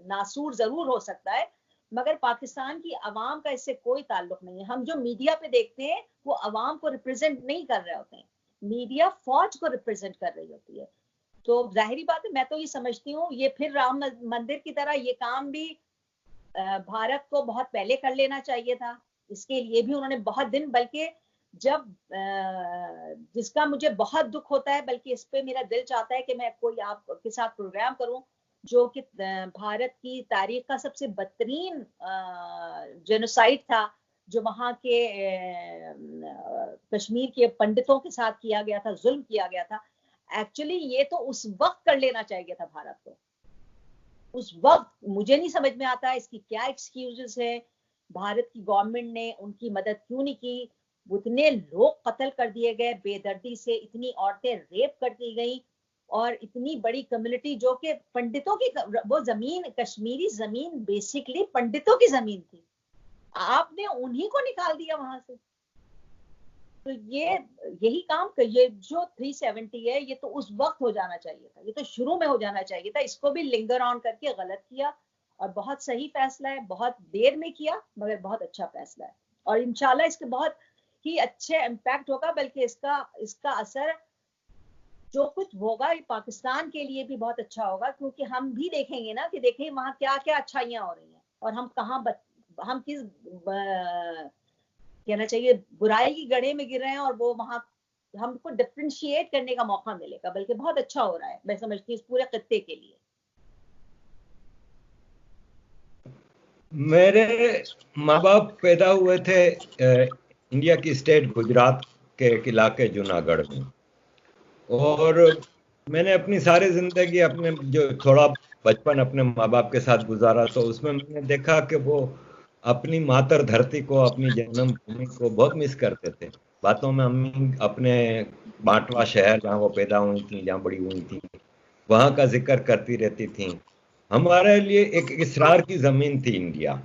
नासूर जरूर हो सकता है, मगर पाकिस्तान की आवाम का इससे कोई ताल्लुक नहीं है। हम जो मीडिया पे देखते हैं वो आवाम को रिप्रेजेंट नहीं कर रहे होते हैं, मीडिया फौज को रिप्रेजेंट कर रही होती है। तो जाहिर बात है, मैं तो ये समझती हूँ ये फिर राम मंदिर की तरह ये काम भी भारत को बहुत पहले कर लेना चाहिए था। इसके लिए भी उन्होंने बहुत दिन, बल्कि जब जिसका मुझे बहुत दुख होता है, बल्कि इस पे मेरा दिल चाहता है कि मैं कोई आपके साथ प्रोग्राम करूं, जो कि भारत की तारीख का सबसे बदतरीन जेनोसाइड था, जो वहां के कश्मीर के पंडितों के साथ किया गया था, जुल्म किया गया था। एक्चुअली ये तो उस वक्त कर लेना चाहिए था भारत को, उस वक्त। मुझे नहीं समझ में आता इसकी क्या एक्सक्यूजेस है। भारत की गवर्नमेंट ने उनकी मदद क्यों नहीं की? उतने लोग कत्ल कर दिए गए बेदर्दी से, इतनी औरतें रेप कर दी गई, और इतनी बड़ी कम्युनिटी जो कि पंडितों की, वो जमीन, कश्मीरी जमीन बेसिकली पंडितों की जमीन थी, आपने उन्हीं को निकाल दिया वहां से। तो ये यही काम, ये जो 370 है, ये तो उस वक्त हो जाना चाहिए था, ये तो शुरू में हो जाना चाहिए था। इसको भी लिंगर ऑन करके गलत किया, और बहुत सही फैसला है, बहुत देर में किया मगर बहुत अच्छा फैसला है। और इंशाल्लाह इसके बहुत ही अच्छे इम्पैक्ट होगा, बल्कि इसका इसका असर जो कुछ होगा ये पाकिस्तान के लिए भी बहुत अच्छा होगा, क्योंकि हम भी देखेंगे ना कि देखें वहां क्या क्या अच्छाइयां हो रही हैं, और हम कहाँ हम किस कहना चाहिए बुराई की गड़े में गिर रहे हैं, और वो वहां हमको डिफ्रेंशिएट करने का मौका मिलेगा। बल्कि बहुत अच्छा हो रहा है, मैं समझती हूँ इस पूरे खत्ते के लिए। मेरे माँ बाप पैदा हुए थे इंडिया की स्टेट गुजरात के एक इलाके जूनागढ़ में। और मैंने अपनी सारी जिंदगी, अपने जो थोड़ा बचपन अपने माँ बाप के साथ गुजारा, तो उसमें मैंने देखा कि वो अपनी मातर धरती को, अपनी जन्मभूमि को बहुत मिस करते थे। बातों में अम्मी अपने बांटवा शहर जहाँ वो पैदा हुई थी, जहाँ बड़ी हुई थी, वहां का जिक्र करती रहती थी। हमारे लिए एक इसरार की जमीन थी इंडिया।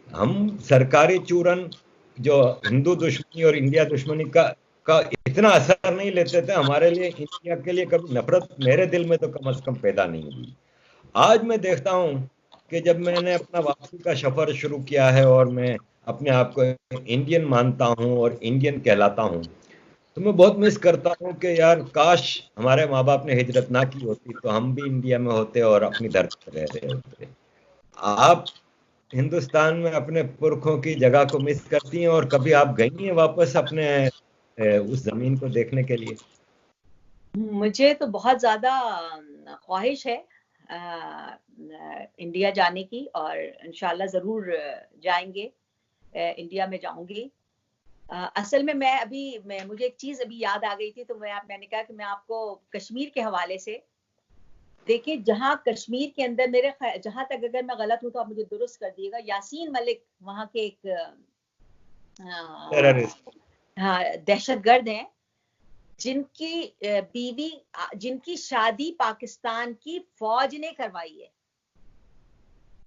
हम सरकारी चूरन, जो हिंदू दुश्मनी और इंडिया दुश्मनी का इतना असर नहीं लेते थे। हमारे लिए इंडिया के लिए कभी नफरत मेरे दिल में तो कम से कम पैदा नहीं हुई। आज मैं देखता हूं कि जब मैंने अपना वापसी का सफर शुरू किया है और मैं अपने आप को इंडियन मानता हूं और इंडियन कहलाता हूं, तो मैं बहुत मिस करता हूं कि यार काश हमारे माँ बाप ने हिजरत ना की होती, तो हम भी इंडिया में होते और अपनी धरती पर रह रहे होते। आप हिंदुस्तान में अपने पुरखों की जगह को मिस करती हैं, और कभी आप गई हैं वापस अपने उस जमीन को देखने के लिए? मुझे तो बहुत ज्यादा ख्वाहिश है इंडिया जाने की, और इंशाल्लाह जरूर जाएंगे। इंडिया में जाऊंगी। असल में मुझे एक चीज अभी याद आ गई थी, तो मैंने कहा कि मैं आपको कश्मीर के हवाले से, देखिए जहां कश्मीर के अंदर जहां तक, अगर मैं गलत हूं तो आप मुझे दुरुस्त कर दिएगा, यासीन मलिक वहां के एक टेररिस्ट। हाँ दहशतगर्द हैं, जिनकी बीवी, जिनकी शादी पाकिस्तान की फौज ने करवाई है,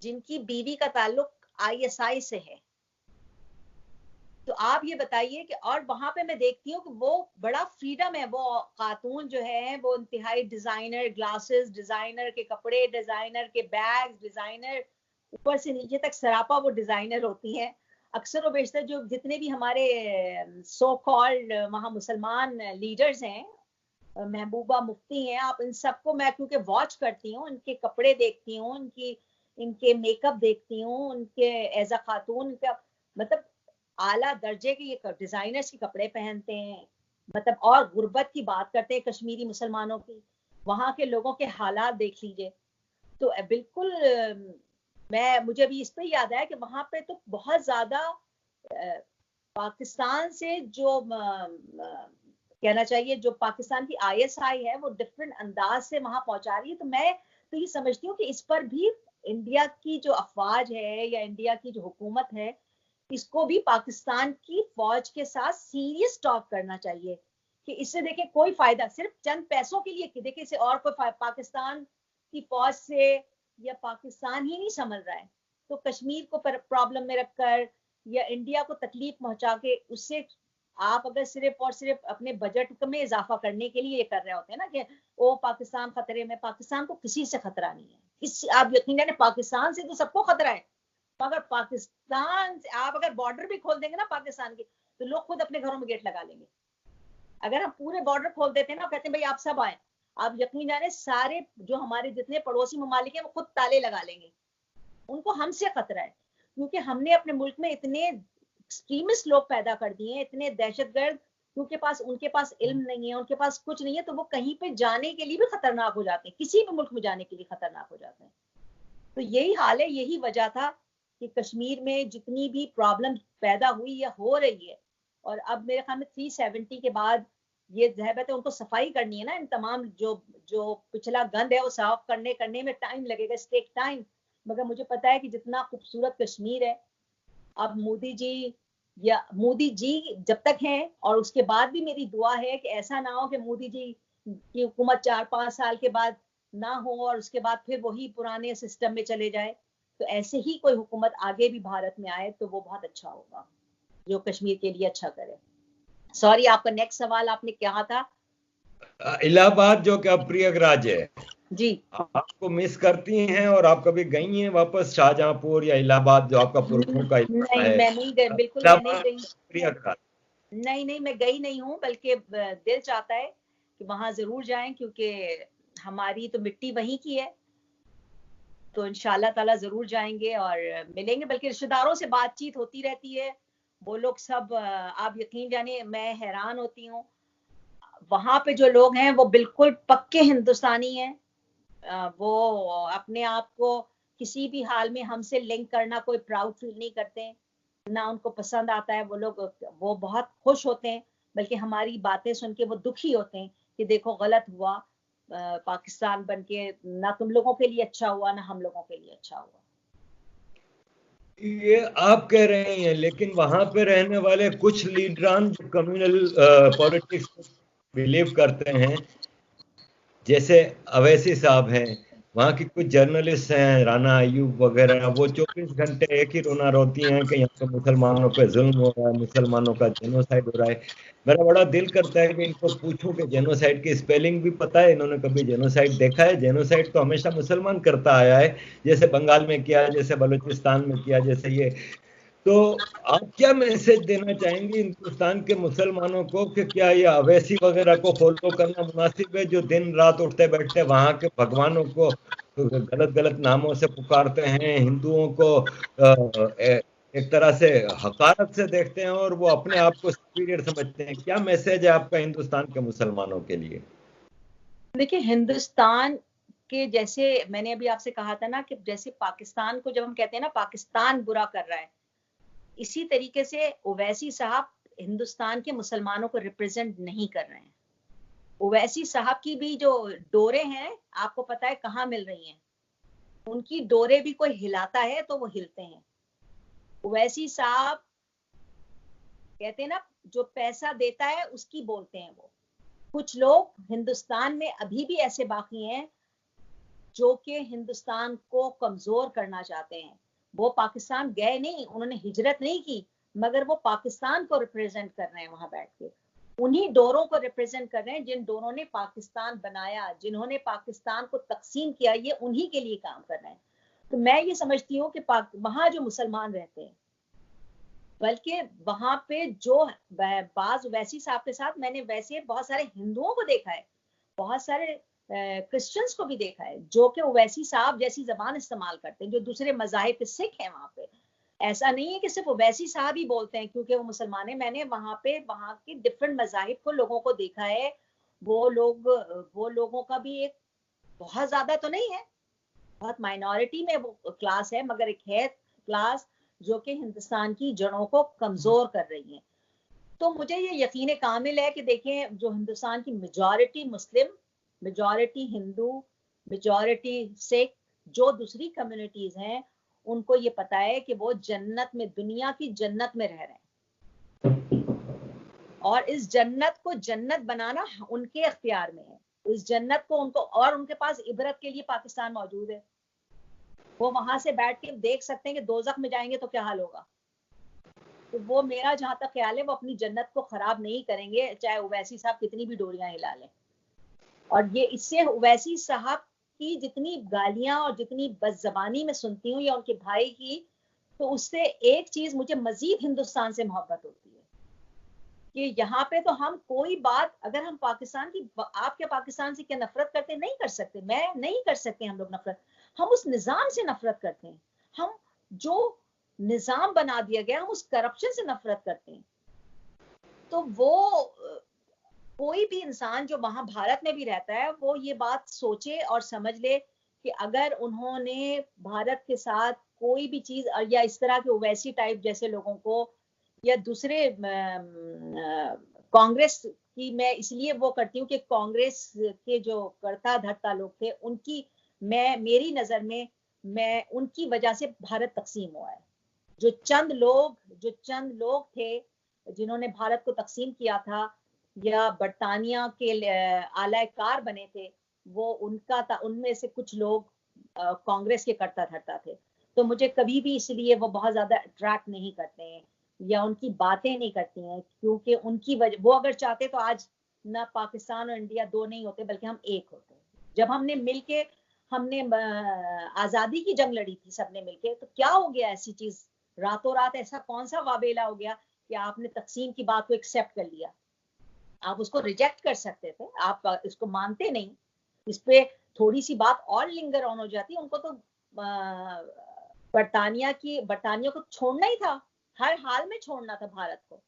जिनकी बीवी का ताल्लुक आईएसआई से है। तो आप ये बताइए कि, और वहां पे मैं देखती हूँ कि वो बड़ा फ्रीडम है, वो खातून जो है वो इंतहाई डिजाइनर ग्लासेस, डिजाइनर के कपड़े, डिजाइनर के बैग, डिजाइनर ऊपर से नीचे तक सरापा वो डिजाइनर होती हैं। अक्सर व बेशतर जो जितने भी हमारे सो कॉल्ड वहाँ मुसलमान लीडर्स हैं, महबूबा मुफ्ती हैं, आप इन सबको मैं क्योंकि वॉच करती हूँ, इनके कपड़े देखती हूँ, इनके मेकअप देखती हूँ, उनके एज अ खातून का मतलब आला दर्जे के ये डिजाइनर्स के कपड़े पहनते हैं। मतलब और गुर्बत की बात करते हैं कश्मीरी मुसलमानों की, वहां के लोगों के हालात देख लीजिए। तो बिल्कुल मुझे अभी इस पे याद आया कि वहां पे तो बहुत ज्यादा पाकिस्तान से जो कहना चाहिए, जो पाकिस्तान की आईएसआई है वो डिफरेंट अंदाज से वहां पहुंचा रही है। तो मैं तो ये समझती हूँ कि इस पर भी इंडिया की जो अफवाज है या इंडिया की जो हुकूमत है, इसको भी पाकिस्तान की फौज के साथ सीरियस टॉक करना चाहिए कि इससे देखिए कोई फायदा सिर्फ चंद पैसों के लिए, देखिए इसे और कोई पाकिस्तान की फौज से या पाकिस्तान ही नहीं संभल रहा है, तो कश्मीर को प्रॉब्लम में रखकर या इंडिया को तकलीफ पहुंचा के उससे आप अगर सिर्फ और सिर्फ अपने बजट में इजाफा करने के लिए ये कर रहे होते हैं ना कि ओ पाकिस्तान खतरे में, पाकिस्तान को किसी से खतरा नहीं है। इस आप यकीन जाने पाकिस्तान से तो सबको खतरा है, मगर पाकिस्तान से आप अगर बॉर्डर भी खोल देंगे ना पाकिस्तान के, तो लोग खुद अपने घरों में गेट लगा लेंगे। अगर हम पूरे बॉर्डर खोल देते हैं ना, कहते हैं भाई आप सब आए, आप यकीन जाने सारे जो हमारे जितने पड़ोसी ममालिक हैं वो खुद ताले लगा लेंगे। उनको हमसे खतरा है क्योंकि हमने अपने मुल्क में इतने एक्सट्रीमिस्ट लोग पैदा कर दिए हैं, इतने दहशतगर्द, उनके पास इल्म नहीं है, उनके पास कुछ नहीं है, तो वो कहीं पे जाने के लिए भी खतरनाक हो जाते हैं, किसी भी मुल्क में जाने के लिए खतरनाक हो जाते हैं। तो यही हाल है, यही वजह था कि कश्मीर में जितनी भी प्रॉब्लम पैदा हुई या हो रही है, और अब मेरे ख्याल में 370 के बाद ये ज़हमत है, उनको सफाई करनी है ना, इन तमाम जो पिछला गंद है वो साफ करने में टाइम लगेगा, टेक टाइम। मगर मुझे पता है कि जितना खूबसूरत कश्मीर है, अब मोदी जी जब तक हैं, और उसके बाद भी मेरी दुआ है कि ऐसा ना हो कि मोदी जी की हुकूमत 4-5 साल के बाद ना हो और उसके बाद फिर वही पुराने सिस्टम में चले जाए। तो ऐसे ही कोई हुकूमत आगे भी भारत में आए तो वो बहुत अच्छा होगा, जो कश्मीर के लिए अच्छा करे। सॉरी, आपका नेक्स्ट सवाल आपने क्या था? इलाहाबाद जो कि अब प्रयागराज है, जी, आपको मिस करती हैं और आप कभी गई हैं वापस शाहजहांपुर या इलाहाबाद जो आपका पुरखों का इलाका नहीं है? मैं नहीं गई, बिल्कुल मैं नहीं इलाहाबाद गई। प्रयागराज। नहीं मैं गई नहीं हूँ, बल्कि दिल चाहता है कि वहां जरूर जाएं, क्योंकि हमारी तो मिट्टी वहीं की है। तो इंशाल्लाह ताला जरूर जाएंगे और मिलेंगे, बल्कि रिश्तेदारों से बातचीत होती रहती है, वो लोग सब आप यकीन जानिए मैं हैरान होती हूँ, वहां पे जो लोग हैं वो बिल्कुल पक्के हिंदुस्तानी हैं। वो अपने आप को किसी भी हाल में हमसे लिंक करना कोई प्राउड फील नहीं करते, ना उनको पसंद आता है। वो बहुत खुश होते हैं, बल्कि हमारी बातें सुन के वो दुखी होते हैं कि देखो गलत हुआ, पाकिस्तान बनके ना तुम लोगों के लिए अच्छा हुआ ना हम लोगों के लिए अच्छा हुआ। ये आप कह रहे हैं, लेकिन वहां पे रहने वाले कुछ लीडरान जो कम्युनल पॉलिटिक्स बिलीव करते हैं, जैसे अवैसी साहब हैं, वहाँ की कुछ जर्नलिस्ट हैं, राना अयूब वगैरह, वो 24 घंटे एक ही रोना रोती हैं कि यहाँ पे मुसलमानों पे जुल्म हो रहा है, मुसलमानों का जेनोसाइड हो रहा है। मेरा बड़ा दिल करता है कि इनको पूछूं कि जेनोसाइड की स्पेलिंग भी पता है, इन्होंने कभी जेनोसाइड देखा है? जेनोसाइड तो हमेशा मुसलमान करता आया है, जैसे बंगाल में किया, जैसे बलूचिस्तान में किया, जैसे ये। तो आप क्या मैसेज देना चाहेंगे हिंदुस्तान के मुसलमानों को कि क्या ये अवैसी वगैरह को फॉलो करना मुनासिब है, जो दिन रात उठते बैठते वहां के भगवानों को गलत गलत नामों से पुकारते हैं, हिंदुओं को एक तरह से हकारत से देखते हैं और वो अपने आप को सुपीरियर समझते हैं? क्या मैसेज है आपका हिंदुस्तान के मुसलमानों के लिए? देखिए, हिंदुस्तान के जैसे मैंने अभी आपसे कहा था ना कि जैसे पाकिस्तान को जब हम कहते हैं ना पाकिस्तान बुरा कर रहा है, इसी तरीके से ओवैसी साहब हिंदुस्तान के मुसलमानों को रिप्रेजेंट नहीं कर रहे हैं। ओवैसी साहब की भी जो डोरे हैं, आपको पता है कहाँ मिल रही हैं? उनकी डोरे भी कोई हिलाता है तो वो हिलते हैं। ओवैसी साहब कहते हैं ना, जो पैसा देता है उसकी बोलते हैं वो। कुछ लोग हिंदुस्तान में अभी भी ऐसे बाकी हैं जो कि हिंदुस्तान को कमजोर करना चाहते हैं। वो पाकिस्तान गए नहीं, उन्होंने हिजरत नहीं की, मगर वो पाकिस्तान को रिप्रेजेंट कर रहे हैं वहां बैठ के, उन्हीं डोरों को रिप्रेजेंट कर रहे हैं जिन डोरों ने पाकिस्तान बनाया, जिन्होंने पाकिस्तान को तकसीम किया, ये उन्हीं के लिए काम कर रहे हैं। तो मैं ये समझती हूँ कि वहां जो मुसलमान रहते हैं, बल्कि वहां पे जो बाज वैसी साहब के साथ मैंने वैसे बहुत सारे हिंदुओं को देखा है, बहुत सारे क्रिश्चियंस को भी देखा है जो कि ओवैसी साहब जैसी जबान इस्तेमाल करते हैं, जो दूसरे मजाहिब के सिख हैं वहां पे। ऐसा नहीं है कि सिर्फ ओवैसी साहब ही बोलते हैं क्योंकि वो मुसलमान है, मैंने वहां पे वहां के डिफरेंट मजाहिब को लोगों को देखा है। वो लोगों का भी एक बहुत ज्यादा तो नहीं है, बहुत माइनॉरिटी में वो क्लास है, मगर एक है क्लास जो कि हिंदुस्तान की जड़ों को कमजोर कर रही है। तो मुझे ये यकीन कामिल है कि देखें, जो हिंदुस्तान की मेजॉरिटी मुस्लिम, मेजॉरिटी हिंदू, मेजॉरिटी सिख, जो दूसरी कम्युनिटीज हैं, उनको ये पता है कि वो जन्नत में, दुनिया की जन्नत में रह रहे हैं, और इस जन्नत को जन्नत बनाना उनके अख्तियार में है। इस जन्नत को उनको, और उनके पास इबरत के लिए पाकिस्तान मौजूद है। वो वहां से बैठ के देख सकते हैं कि दोजख में जाएंगे तो क्या हाल होगा। तो वो, मेरा जहां तक ख्याल है, वो अपनी जन्नत को खराब नहीं करेंगे, चाहे ओवैसी साहब कितनी भी डोरियां हिला लें। और ये इससे ओवैसी साहब की जितनी गालियां और जितनी बदजबानी मैं सुनती हूँ या उनके भाई की, तो उससे एक चीज मुझे मजीद हिंदुस्तान से मोहब्बत होती है कि यहाँ पे तो हम कोई बात, अगर हम पाकिस्तान की, आप क्या पाकिस्तान से क्या नफरत करते, नहीं कर सकते, मैं नहीं कर सकते हम लोग नफरत, हम उस निजाम से नफरत करते हैं, हम जो निजाम बना दिया गया, हम उस करप्शन से नफरत करते हैं। तो वो कोई भी इंसान जो वहां भारत में भी रहता है, वो ये बात सोचे और समझ ले कि अगर उन्होंने भारत के साथ कोई भी चीज, या इस तरह के ओवैसी टाइप जैसे लोगों को, या दूसरे कांग्रेस की, मैं इसलिए वो करती हूँ कि कांग्रेस के जो कर्ता धर्ता लोग थे, उनकी, मैं, मेरी नजर में, मैं उनकी वजह से भारत तकसीम हुआ है। जो चंद लोग थे जिन्होंने भारत को तकसीम किया था या बरतानिया के आलाकार बने थे, वो उनका था, उनमें से कुछ लोग कांग्रेस के करता धरता थे। तो मुझे कभी भी इसलिए वो बहुत ज्यादा अट्रैक्ट नहीं करते हैं या उनकी बातें नहीं करती हैं, क्योंकि उनकी वजह, वो अगर चाहते तो आज ना पाकिस्तान और इंडिया दो नहीं होते, बल्कि हम एक होते। जब हमने मिलके, हमने आजादी की जंग लड़ी थी सबने मिलके, तो क्या हो गया ऐसी चीज, रातों रात ऐसा कौन सा वाबेला हो गया कि आपने तकसीम की बात को एक्सेप्ट कर लिया। आप उसको रिजेक्ट कर सकते थे, आप इसको मानते नहीं, इस पे थोड़ी सी बात और लिंगर ऑन हो जाती। उनको तो बरतानिया को छोड़ना ही था, हर हाल में छोड़ना था भारत को।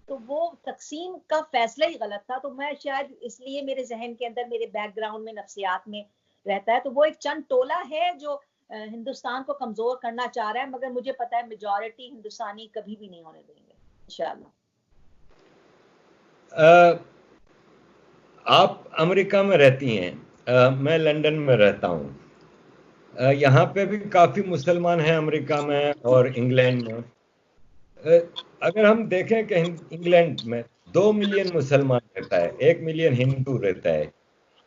तो वो तकसीम का फैसला ही गलत था। तो मैं शायद इसलिए मेरे जहन के अंदर, मेरे बैकग्राउंड में, नफ्सियात में रहता है। तो वो एक चंद टोला है जो हिंदुस्तान को कमजोर करना चाह रहा है, मगर मुझे पता है मेजॉरिटी हिंदुस्तानी कभी भी नहीं होने देंगे इंशाल्लाह। आप अमेरिका में रहती हैं, मैं लंदन में रहता हूँ। यहाँ पे भी काफी मुसलमान हैं अमेरिका में और इंग्लैंड में। अगर हम देखें कि इंग्लैंड में 2 मिलियन मुसलमान रहता है, 1 मिलियन हिंदू रहता है,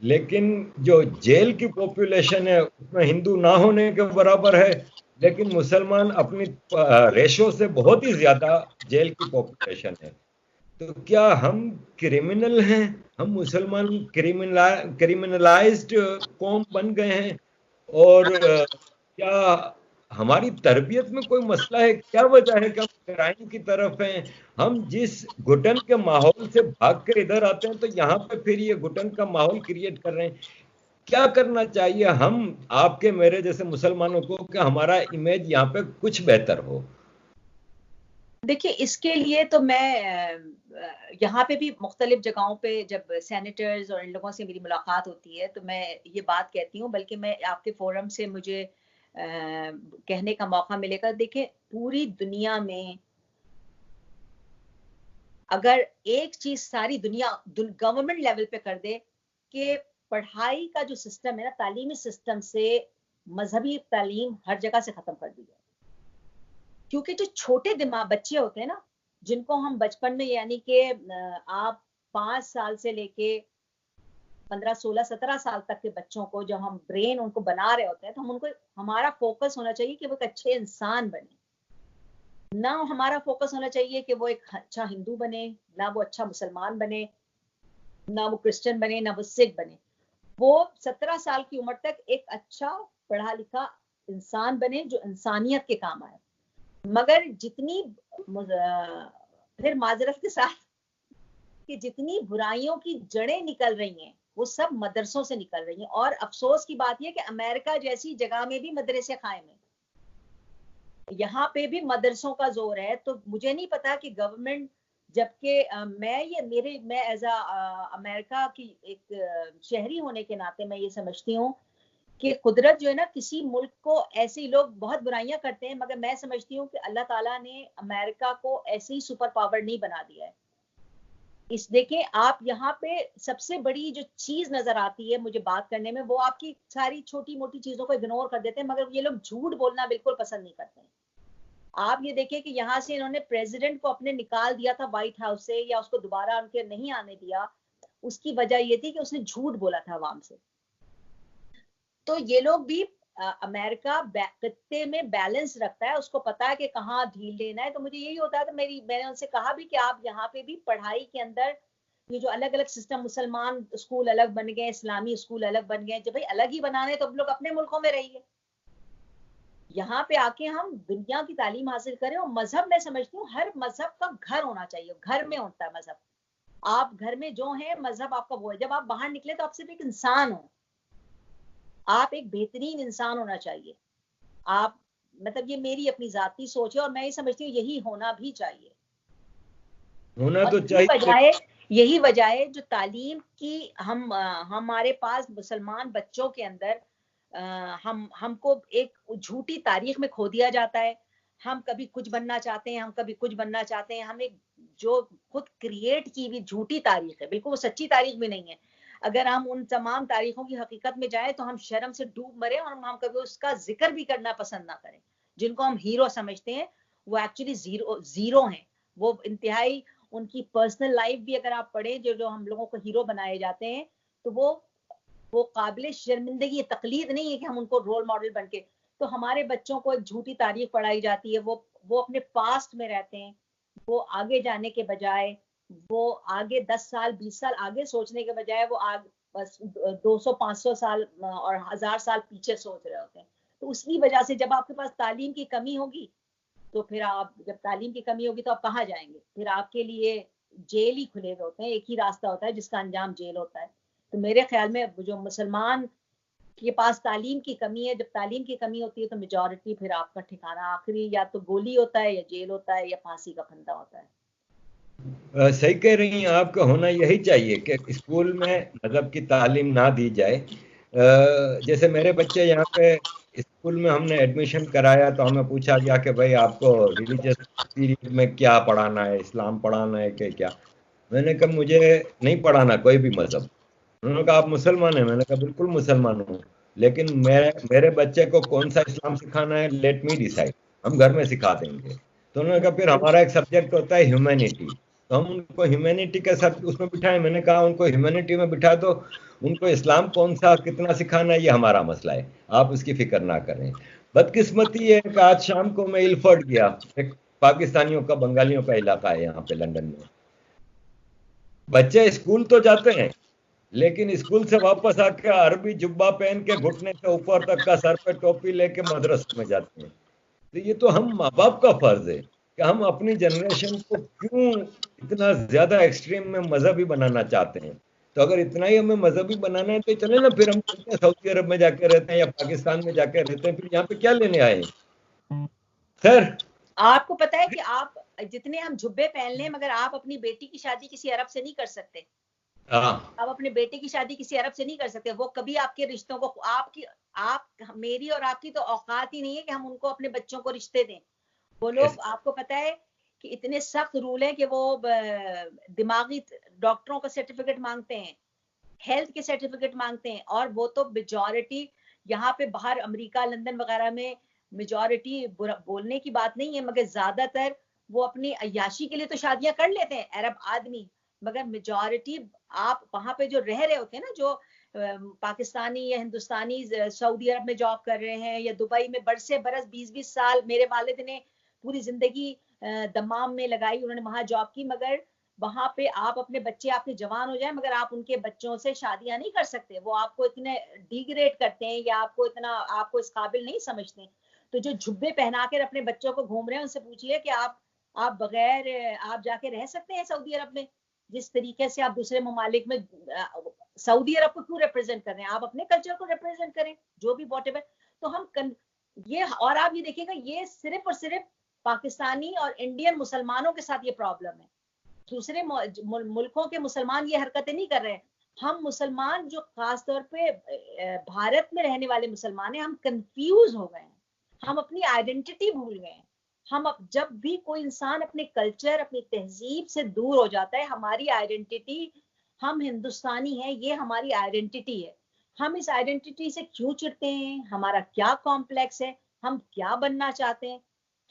लेकिन जो जेल की पॉपुलेशन है उसमें हिंदू ना होने के बराबर है, लेकिन मुसलमान अपनी रेशो से बहुत ही ज्यादा जेल की पॉपुलेशन है। तो क्या हम क्रिमिनल हैं? हम मुसलमान क्रिमिनलाइज्ड कौम बन गए हैं? और क्या हमारी तरबियत में कोई मसला है? क्या वजह है कि हम क्राइम की तरफ हैं? हम जिस घुटन के माहौल से भाग कर इधर आते हैं, तो यहाँ पे फिर ये घुटन का माहौल क्रिएट कर रहे हैं। क्या करना चाहिए हम आपके मेरे जैसे मुसलमानों को कि हमारा इमेज यहाँ पे कुछ बेहतर हो? देखिए, इसके लिए तो मैं यहाँ पे भी मुख्तलिफ जगहों पे जब सेनेटर्स और इन लोगों से मेरी मुलाकात होती है, तो मैं ये बात कहती हूँ, बल्कि मैं आपके फोरम से मुझे कहने का मौका मिलेगा। देखिए, पूरी दुनिया में अगर एक चीज सारी दुनिया गवर्नमेंट लेवल पे कर दे कि पढ़ाई का जो सिस्टम है ना, तालीमी सिस्टम से मजहबी तालीम हर जगह से खत्म कर दी है। क्योंकि जो छोटे दिमाग बच्चे होते हैं ना, जिनको हम बचपन में, यानी कि आप 5 साल से लेके 15, 16, 17 साल तक के बच्चों को जब हम ब्रेन उनको बना रहे होते हैं तो हम उनको, हमारा फोकस होना चाहिए कि वो एक अच्छे इंसान बने, ना हमारा फोकस होना चाहिए कि वो एक अच्छा हिंदू बने, ना वो अच्छा मुसलमान बने, ना वो क्रिश्चियन बने, ना वो सिख बने। वो 17 साल की उम्र तक एक अच्छा पढ़ा लिखा इंसान बने जो इंसानियत के काम आए। मगर जितनी फिर माजरत के साथ कि जितनी बुराइयों की जड़ें निकल रही हैं वो सब मदरसों से निकल रही हैं। और अफसोस की बात यह कि अमेरिका जैसी जगह में भी मदरसे कायम है, यहाँ पे भी मदरसों का जोर है। तो मुझे नहीं पता कि गवर्नमेंट, जबकि मैं एज अ अमेरिका की एक शहरी होने के नाते मैं ये समझती हूँ कि कुदरत जो है ना, किसी मुल्क को, ऐसे लोग बहुत बुराइयां करते हैं मगर मैं समझती हूँ कि अल्लाह ताला ने अमेरिका को ऐसे ही सुपर पावर नहीं बना दिया है। इस देखें आप, यहाँ पे सबसे बड़ी जो चीज नजर आती है मुझे बात करने में, वो आपकी सारी छोटी मोटी चीजों को इग्नोर कर देते हैं, मगर ये लोग झूठ बोलना बिल्कुल पसंद नहीं करते हैं। आप ये देखिए कि यहाँ से इन्होंने प्रेसिडेंट को अपने निकाल दिया था व्हाइट हाउस से, या उसको दोबारा उनके नहीं आने दिया। उसकी वजह ये थी कि उसने झूठ बोला था अवाम से। तो ये लोग भी, अमेरिका खत्ते में बैलेंस रखता है, उसको पता है कि कहाँ ढील देना है। तो मुझे यही होता है, तो मैंने उनसे कहा भी कि आप यहाँ पे भी पढ़ाई के अंदर ये जो अलग अलग सिस्टम, मुसलमान स्कूल अलग बन गए, इस्लामी स्कूल अलग बन गए, जब भाई अलग ही बनाने तो हम लोग अपने मुल्कों में रहिए, यहाँ पे आके हम दुनिया की तालीम हासिल करें। और मजहब, मैं समझती हूँ हर मजहब का घर होना चाहिए, घर में होता है मजहब। आप घर में जो है मजहब आपका वो है, जब आप बाहर निकले तो आप सिर्फ एक इंसान हो, आप एक बेहतरीन इंसान होना चाहिए। आप, मतलब ये मेरी अपनी जाती सोच है और मैं ये समझती हूँ यही होना भी चाहिए। होना और तो चाहिए। यही वजह है जो तालीम की हमारे पास मुसलमान बच्चों के अंदर हमको एक झूठी तारीख में खो दिया जाता है। हम कभी कुछ बनना चाहते हैं, हम कभी कुछ बनना चाहते हैं। हम एक जो खुद क्रिएट की हुई झूठी तारीख है, बिल्कुल वो सच्ची तारीख भी नहीं है। अगर हम उन तमाम तारीखों की हकीकत में जाएं तो हम शर्म से डूब मरे और हम कभी उसका जिक्र भी करना पसंद ना करें। जिनको हम हीरो समझते हैं वो एक्चुअली जीरो हैं। वो इंतहाई, उनकी पर्सनल लाइफ भी अगर आप पढ़ें, जो जो हम लोगों को हीरो बनाए जाते हैं, तो वो काबिल शर्मिंदगी, तकलीद नहीं है कि हम उनको रोल मॉडल बन के। तो हमारे बच्चों को एक झूठी तारीख पढ़ाई जाती है, वो अपने पास्ट में रहते हैं। वो आगे जाने के बजाय, वो आगे 10 साल 20 साल आगे सोचने के बजाय वो बस 200-500 साल और 1000 साल पीछे सोच रहे होते हैं। तो उसकी वजह से जब आपके पास तालीम की कमी होगी, तो फिर आप, जब तालीम की कमी होगी तो आप कहाँ जाएंगे? फिर आपके लिए जेल ही खुले हुए होते हैं, एक ही रास्ता होता है जिसका अंजाम जेल होता है। तो मेरे ख्याल में जो मुसलमान के पास तालीम की कमी है, जब तालीम की कमी होती है तो मेजॉरिटी, फिर आपका ठिकाना आखिरी या तो गोली होता है, या जेल होता है, या फांसी का फंदा होता है। सही कह रही हैं, आपका होना यही चाहिए कि स्कूल में मतलब की तालीम ना दी जाए। जैसे मेरे बच्चे यहाँ पे स्कूल में हमने एडमिशन कराया तो हमें पूछा गया कि भाई आपको रिलीजियस पीरियड में क्या पढ़ाना है, इस्लाम पढ़ाना है कि क्या। मैंने कहा मुझे नहीं पढ़ाना कोई भी मजहब। उन्होंने कहा आप मुसलमान हैं? मैंने कहा बिल्कुल मुसलमान हूँ, लेकिन मेरे बच्चे को कौन सा इस्लाम सिखाना है लेट मी डिसाइड, हम घर में सिखा देंगे। तो उन्होंने कहा फिर हमारा एक सब्जेक्ट होता है ह्यूमैनिटी, तो हम उनको ह्यूमैनिटी के सब उसमें बिठाएं। मैंने कहा उनको ह्यूमैनिटी में बिठा दो, उनको इस्लाम कौन सा कितना सिखाना है ये हमारा मसला है, आप उसकी फिक्र ना करें। बदकिस्मती है कि आज शाम को मैं इल्फर्ड गया, एक पाकिस्तानियों का बंगालियों का इलाका है यहाँ पे लंदन में। बच्चे स्कूल तो जाते हैं, लेकिन स्कूल से वापस आके अरबी जुब्बा पहन के घुटने से ऊपर तक का सर पे टोपी लेके मदरसे में जाते हैं। तो ये तो हम माँ बाप का फर्ज है कि हम अपनी जनरेशन को क्यों इतना ज्यादा एक्सट्रीम में मजहबी बनाना चाहते हैं। तो अगर इतना ही हमें मजहबी बनाना है तो चले ना, फिर हम चलते हैं सऊदी अरब में जाके रहते हैं या पाकिस्तान में जाके रहते हैं, फिर यहाँ पे क्या लेने आए हैं सर। आपको पता है कि आप जितने हम जुब्बे पहन लें, मगर आप अपनी बेटी की शादी किसी अरब से नहीं कर सकते। हाँ, आप अपने बेटे की शादी किसी अरब से नहीं कर सकते। वो कभी आपके रिश्तों को, मेरी और आपकी तो औकात ही नहीं है कि हम उनको अपने बच्चों को रिश्ते दें। वो लोग, आपको पता है कि इतने सख्त रूल हैं कि वो दिमागी डॉक्टरों का सर्टिफिकेट मांगते हैं, हेल्थ के सर्टिफिकेट मांगते हैं। और वो तो मेजॉरिटी यहाँ पे बाहर अमेरिका, लंदन वगैरह में मेजॉरिटी, बोलने की बात नहीं है, मगर ज्यादातर वो अपनी अय्याशी के लिए तो शादियां कर लेते हैं अरब आदमी, मगर मेजॉरिटी आप वहां पे जो रह रहे होते हैं ना, जो पाकिस्तानी या हिंदुस्तानी सऊदी अरब में जॉब कर रहे हैं या दुबई में बरसे बरस 20-20 साल, मेरे वालिद ने पूरी जिंदगी दमाम में लगाई, उन्होंने वहां जॉब की, मगर वहां पे आप अपने बच्चे आपके जवान हो जाए मगर आप उनके बच्चों से शादियां नहीं कर सकते, वो आपको इतने डिग्रेड करते हैं या आपको इतना आपको इस काबिल नहीं समझते। तो जो जुब्बे पहना कर अपने बच्चों को घूम रहे हैं उनसे पूछिए कि आप बगैर आप जाके रह सकते हैं सऊदी अरब में? जिस तरीके से आप दूसरे ममालिक में सऊदी अरब को क्यों रिप्रेजेंट कर रहे हैं, आप अपने कल्चर को रिप्रेजेंट करें, जो भी व्हाटएवर। तो ये, और आप ये देखिएगा ये सिर्फ और सिर्फ पाकिस्तानी और इंडियन मुसलमानों के साथ ये प्रॉब्लम है, दूसरे मुल्कों के मुसलमान ये हरकतें नहीं कर रहे हैं। हम मुसलमान जो खासतौर पे भारत में रहने वाले मुसलमान हैं, हम कंफ्यूज हो गए हैं, हम अपनी आइडेंटिटी भूल गए हैं। हम जब भी कोई इंसान अपने कल्चर अपनी तहजीब से दूर हो जाता है, हमारी आइडेंटिटी, हम हिंदुस्तानी हैं ये हमारी आइडेंटिटी है, हम इस आइडेंटिटी से क्यों चिढ़ते हैं, हमारा क्या कॉम्प्लेक्स है, हम क्या बनना चाहते हैं,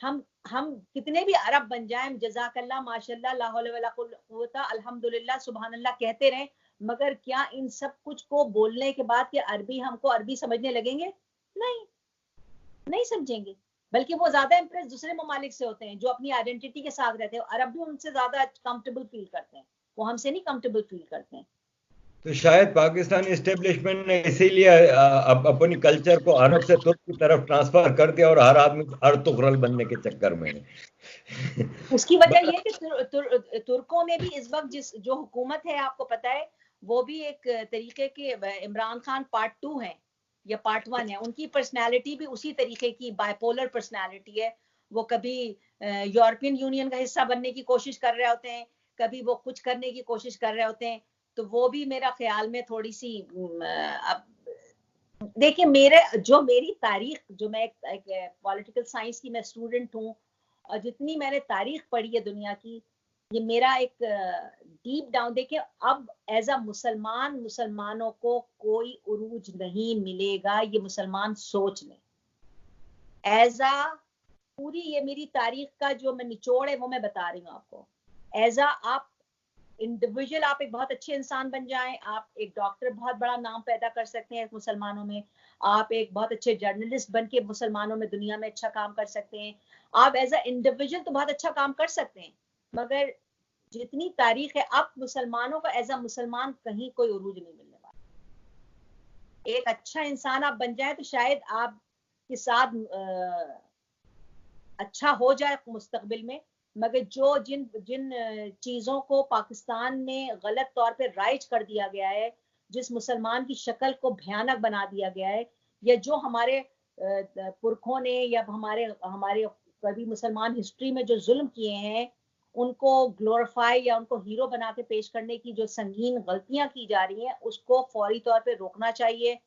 हम कितने भी अरब बन जाएं, जज़ाकल्लाह माशाल्लाह ला हौला वला कुव्वता अल्हम्दुलिल्लाह सुभान अल्लाह कहते रहें, मगर क्या इन सब कुछ को बोलने के बाद कि अरबी हमको अरबी समझने लगेंगे? नहीं, नहीं समझेंगे। बल्कि वो ज्यादा इंप्रेस दूसरे ममालिक से होते हैं जो अपनी आइडेंटिटी के साथ रहते हैं। अरब भी उनसे ज्यादा कंफर्टेबल फील करते हैं, वो हमसे नहीं कंफर्टेबल फील करते हैं। तो शायद पाकिस्तानी एस्टेब्लिशमेंट ने इसीलिए अपनी कल्चर को अरब से तुर्क की तरफ ट्रांसफर कर दिया, और हर आदमी अर्तुगरल बनने के चक्कर में। उसकी वजह ये कि तुर्कों ने भी इस वक्त जो हुकूमत है आपको पता है, वो भी एक तरीके के इमरान खान पार्ट 2 है या पार्ट 1 है, उनकी पर्सनैलिटी भी उसी तरीके की बाइपोलर पर्सनैलिटी है। वो कभी यूरोपियन यूनियन का हिस्सा बनने की कोशिश कर रहे होते हैं, कभी वो कुछ करने की कोशिश कर रहे होते हैं। तो वो भी मेरा ख्याल में थोड़ी सी अब देखिए मेरी तारीख, जो मैं एक पॉलिटिकल साइंस की मैं स्टूडेंट हूँ, और जितनी मैंने तारीख पढ़ी है दुनिया की, ये मेरा एक डीप डाउन, देखिए अब एज अ मुसलमानों को कोई उरूज नहीं मिलेगा, ये मुसलमान सोच लें। एज अ पूरी ये मेरी तारीख का जो मैं निचोड़ है वो मैं बता रही हूँ आपको। एज अ आप इंडिविजुअल आप एक बहुत अच्छे इंसान बन जाएं, आप एक डॉक्टर बहुत बड़ा नाम पैदा कर सकते हैं मुसलमानों में, आप एक बहुत अच्छे जर्नलिस्ट बन के मुसलमानों में दुनिया में अच्छा काम कर सकते हैं, आप एज अ इंडिविजुअल तो बहुत अच्छा काम कर सकते हैं, मगर जितनी तारीख है अब मुसलमानों का एज अ मुसलमान कहीं कोई उरूज नहीं मिलने वाला। एक अच्छा इंसान आप बन जाए तो शायद आपके साथ अच्छा हो जाए मुस्तकबिल में, मगर जो जिन जिन चीजों को पाकिस्तान में गलत तौर पे राइज कर दिया गया है, जिस मुसलमान की शक्ल को भयानक बना दिया गया है, या जो हमारे पुरखों ने या हमारे हमारे कभी मुसलमान हिस्ट्री में जो जुल्म किए हैं, उनको ग्लोरीफाई या उनको हीरो बना के पेश करने की जो संगीन गलतियां की जा रही हैं, उसको फौरी तौर पे रोकना चाहिए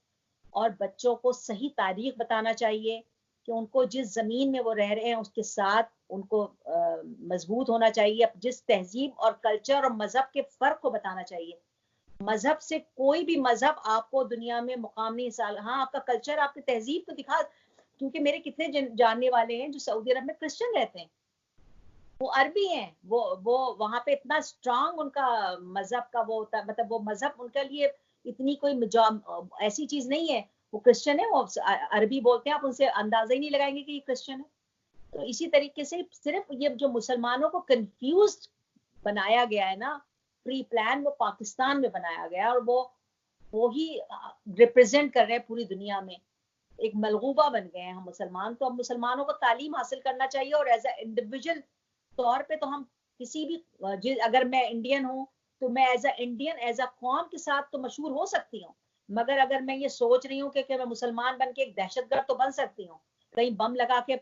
और बच्चों को सही तारीख बताना चाहिए कि उनको जिस जमीन में वो रह रहे हैं उसके साथ उनको मजबूत होना चाहिए, जिस तहजीब और कल्चर और मजहब के फर्क को बताना चाहिए। मजहब से कोई भी मजहब आपको दुनिया में मुकाम नहीं साल, हाँ आपका कल्चर आपकी तहजीब तो दिखा, क्योंकि मेरे कितने जानने वाले हैं जो सऊदी अरब में क्रिश्चियन रहते हैं, वो अरबी हैं, वो वहां पे इतना स्ट्रांग उनका मजहब का वो होता, मतलब वो मजहब उनके लिए इतनी कोई ऐसी चीज नहीं है। वो क्रिश्चियन है, वो अरबी बोलते हैं, आप उनसे अंदाजा ही नहीं लगाएंगे कि ये क्रिश्चियन है। तो इसी तरीके से सिर्फ ये जो मुसलमानों को कंफ्यूज बनाया गया है ना, प्री प्लान, वो पाकिस्तान में बनाया गया, और वो ही रिप्रेजेंट कर रहे हैं पूरी दुनिया में। एक मलगूबा बन गए हैं हम मुसलमान। तो अब मुसलमानों को तालीम हासिल करना चाहिए, और एज ए इंडिविजुअल तौर पे तो हम किसी भी, अगर मैं इंडियन हूँ तो मैं as a Indian as a कौम के साथ तो मशहूर हो सकती हूँ, मगर अगर मैं ये सोच रही हूँ कि मैं मुसलमान बन के एक दहशतगर्द तो बन सकती हूँ, कहीं बम लगा के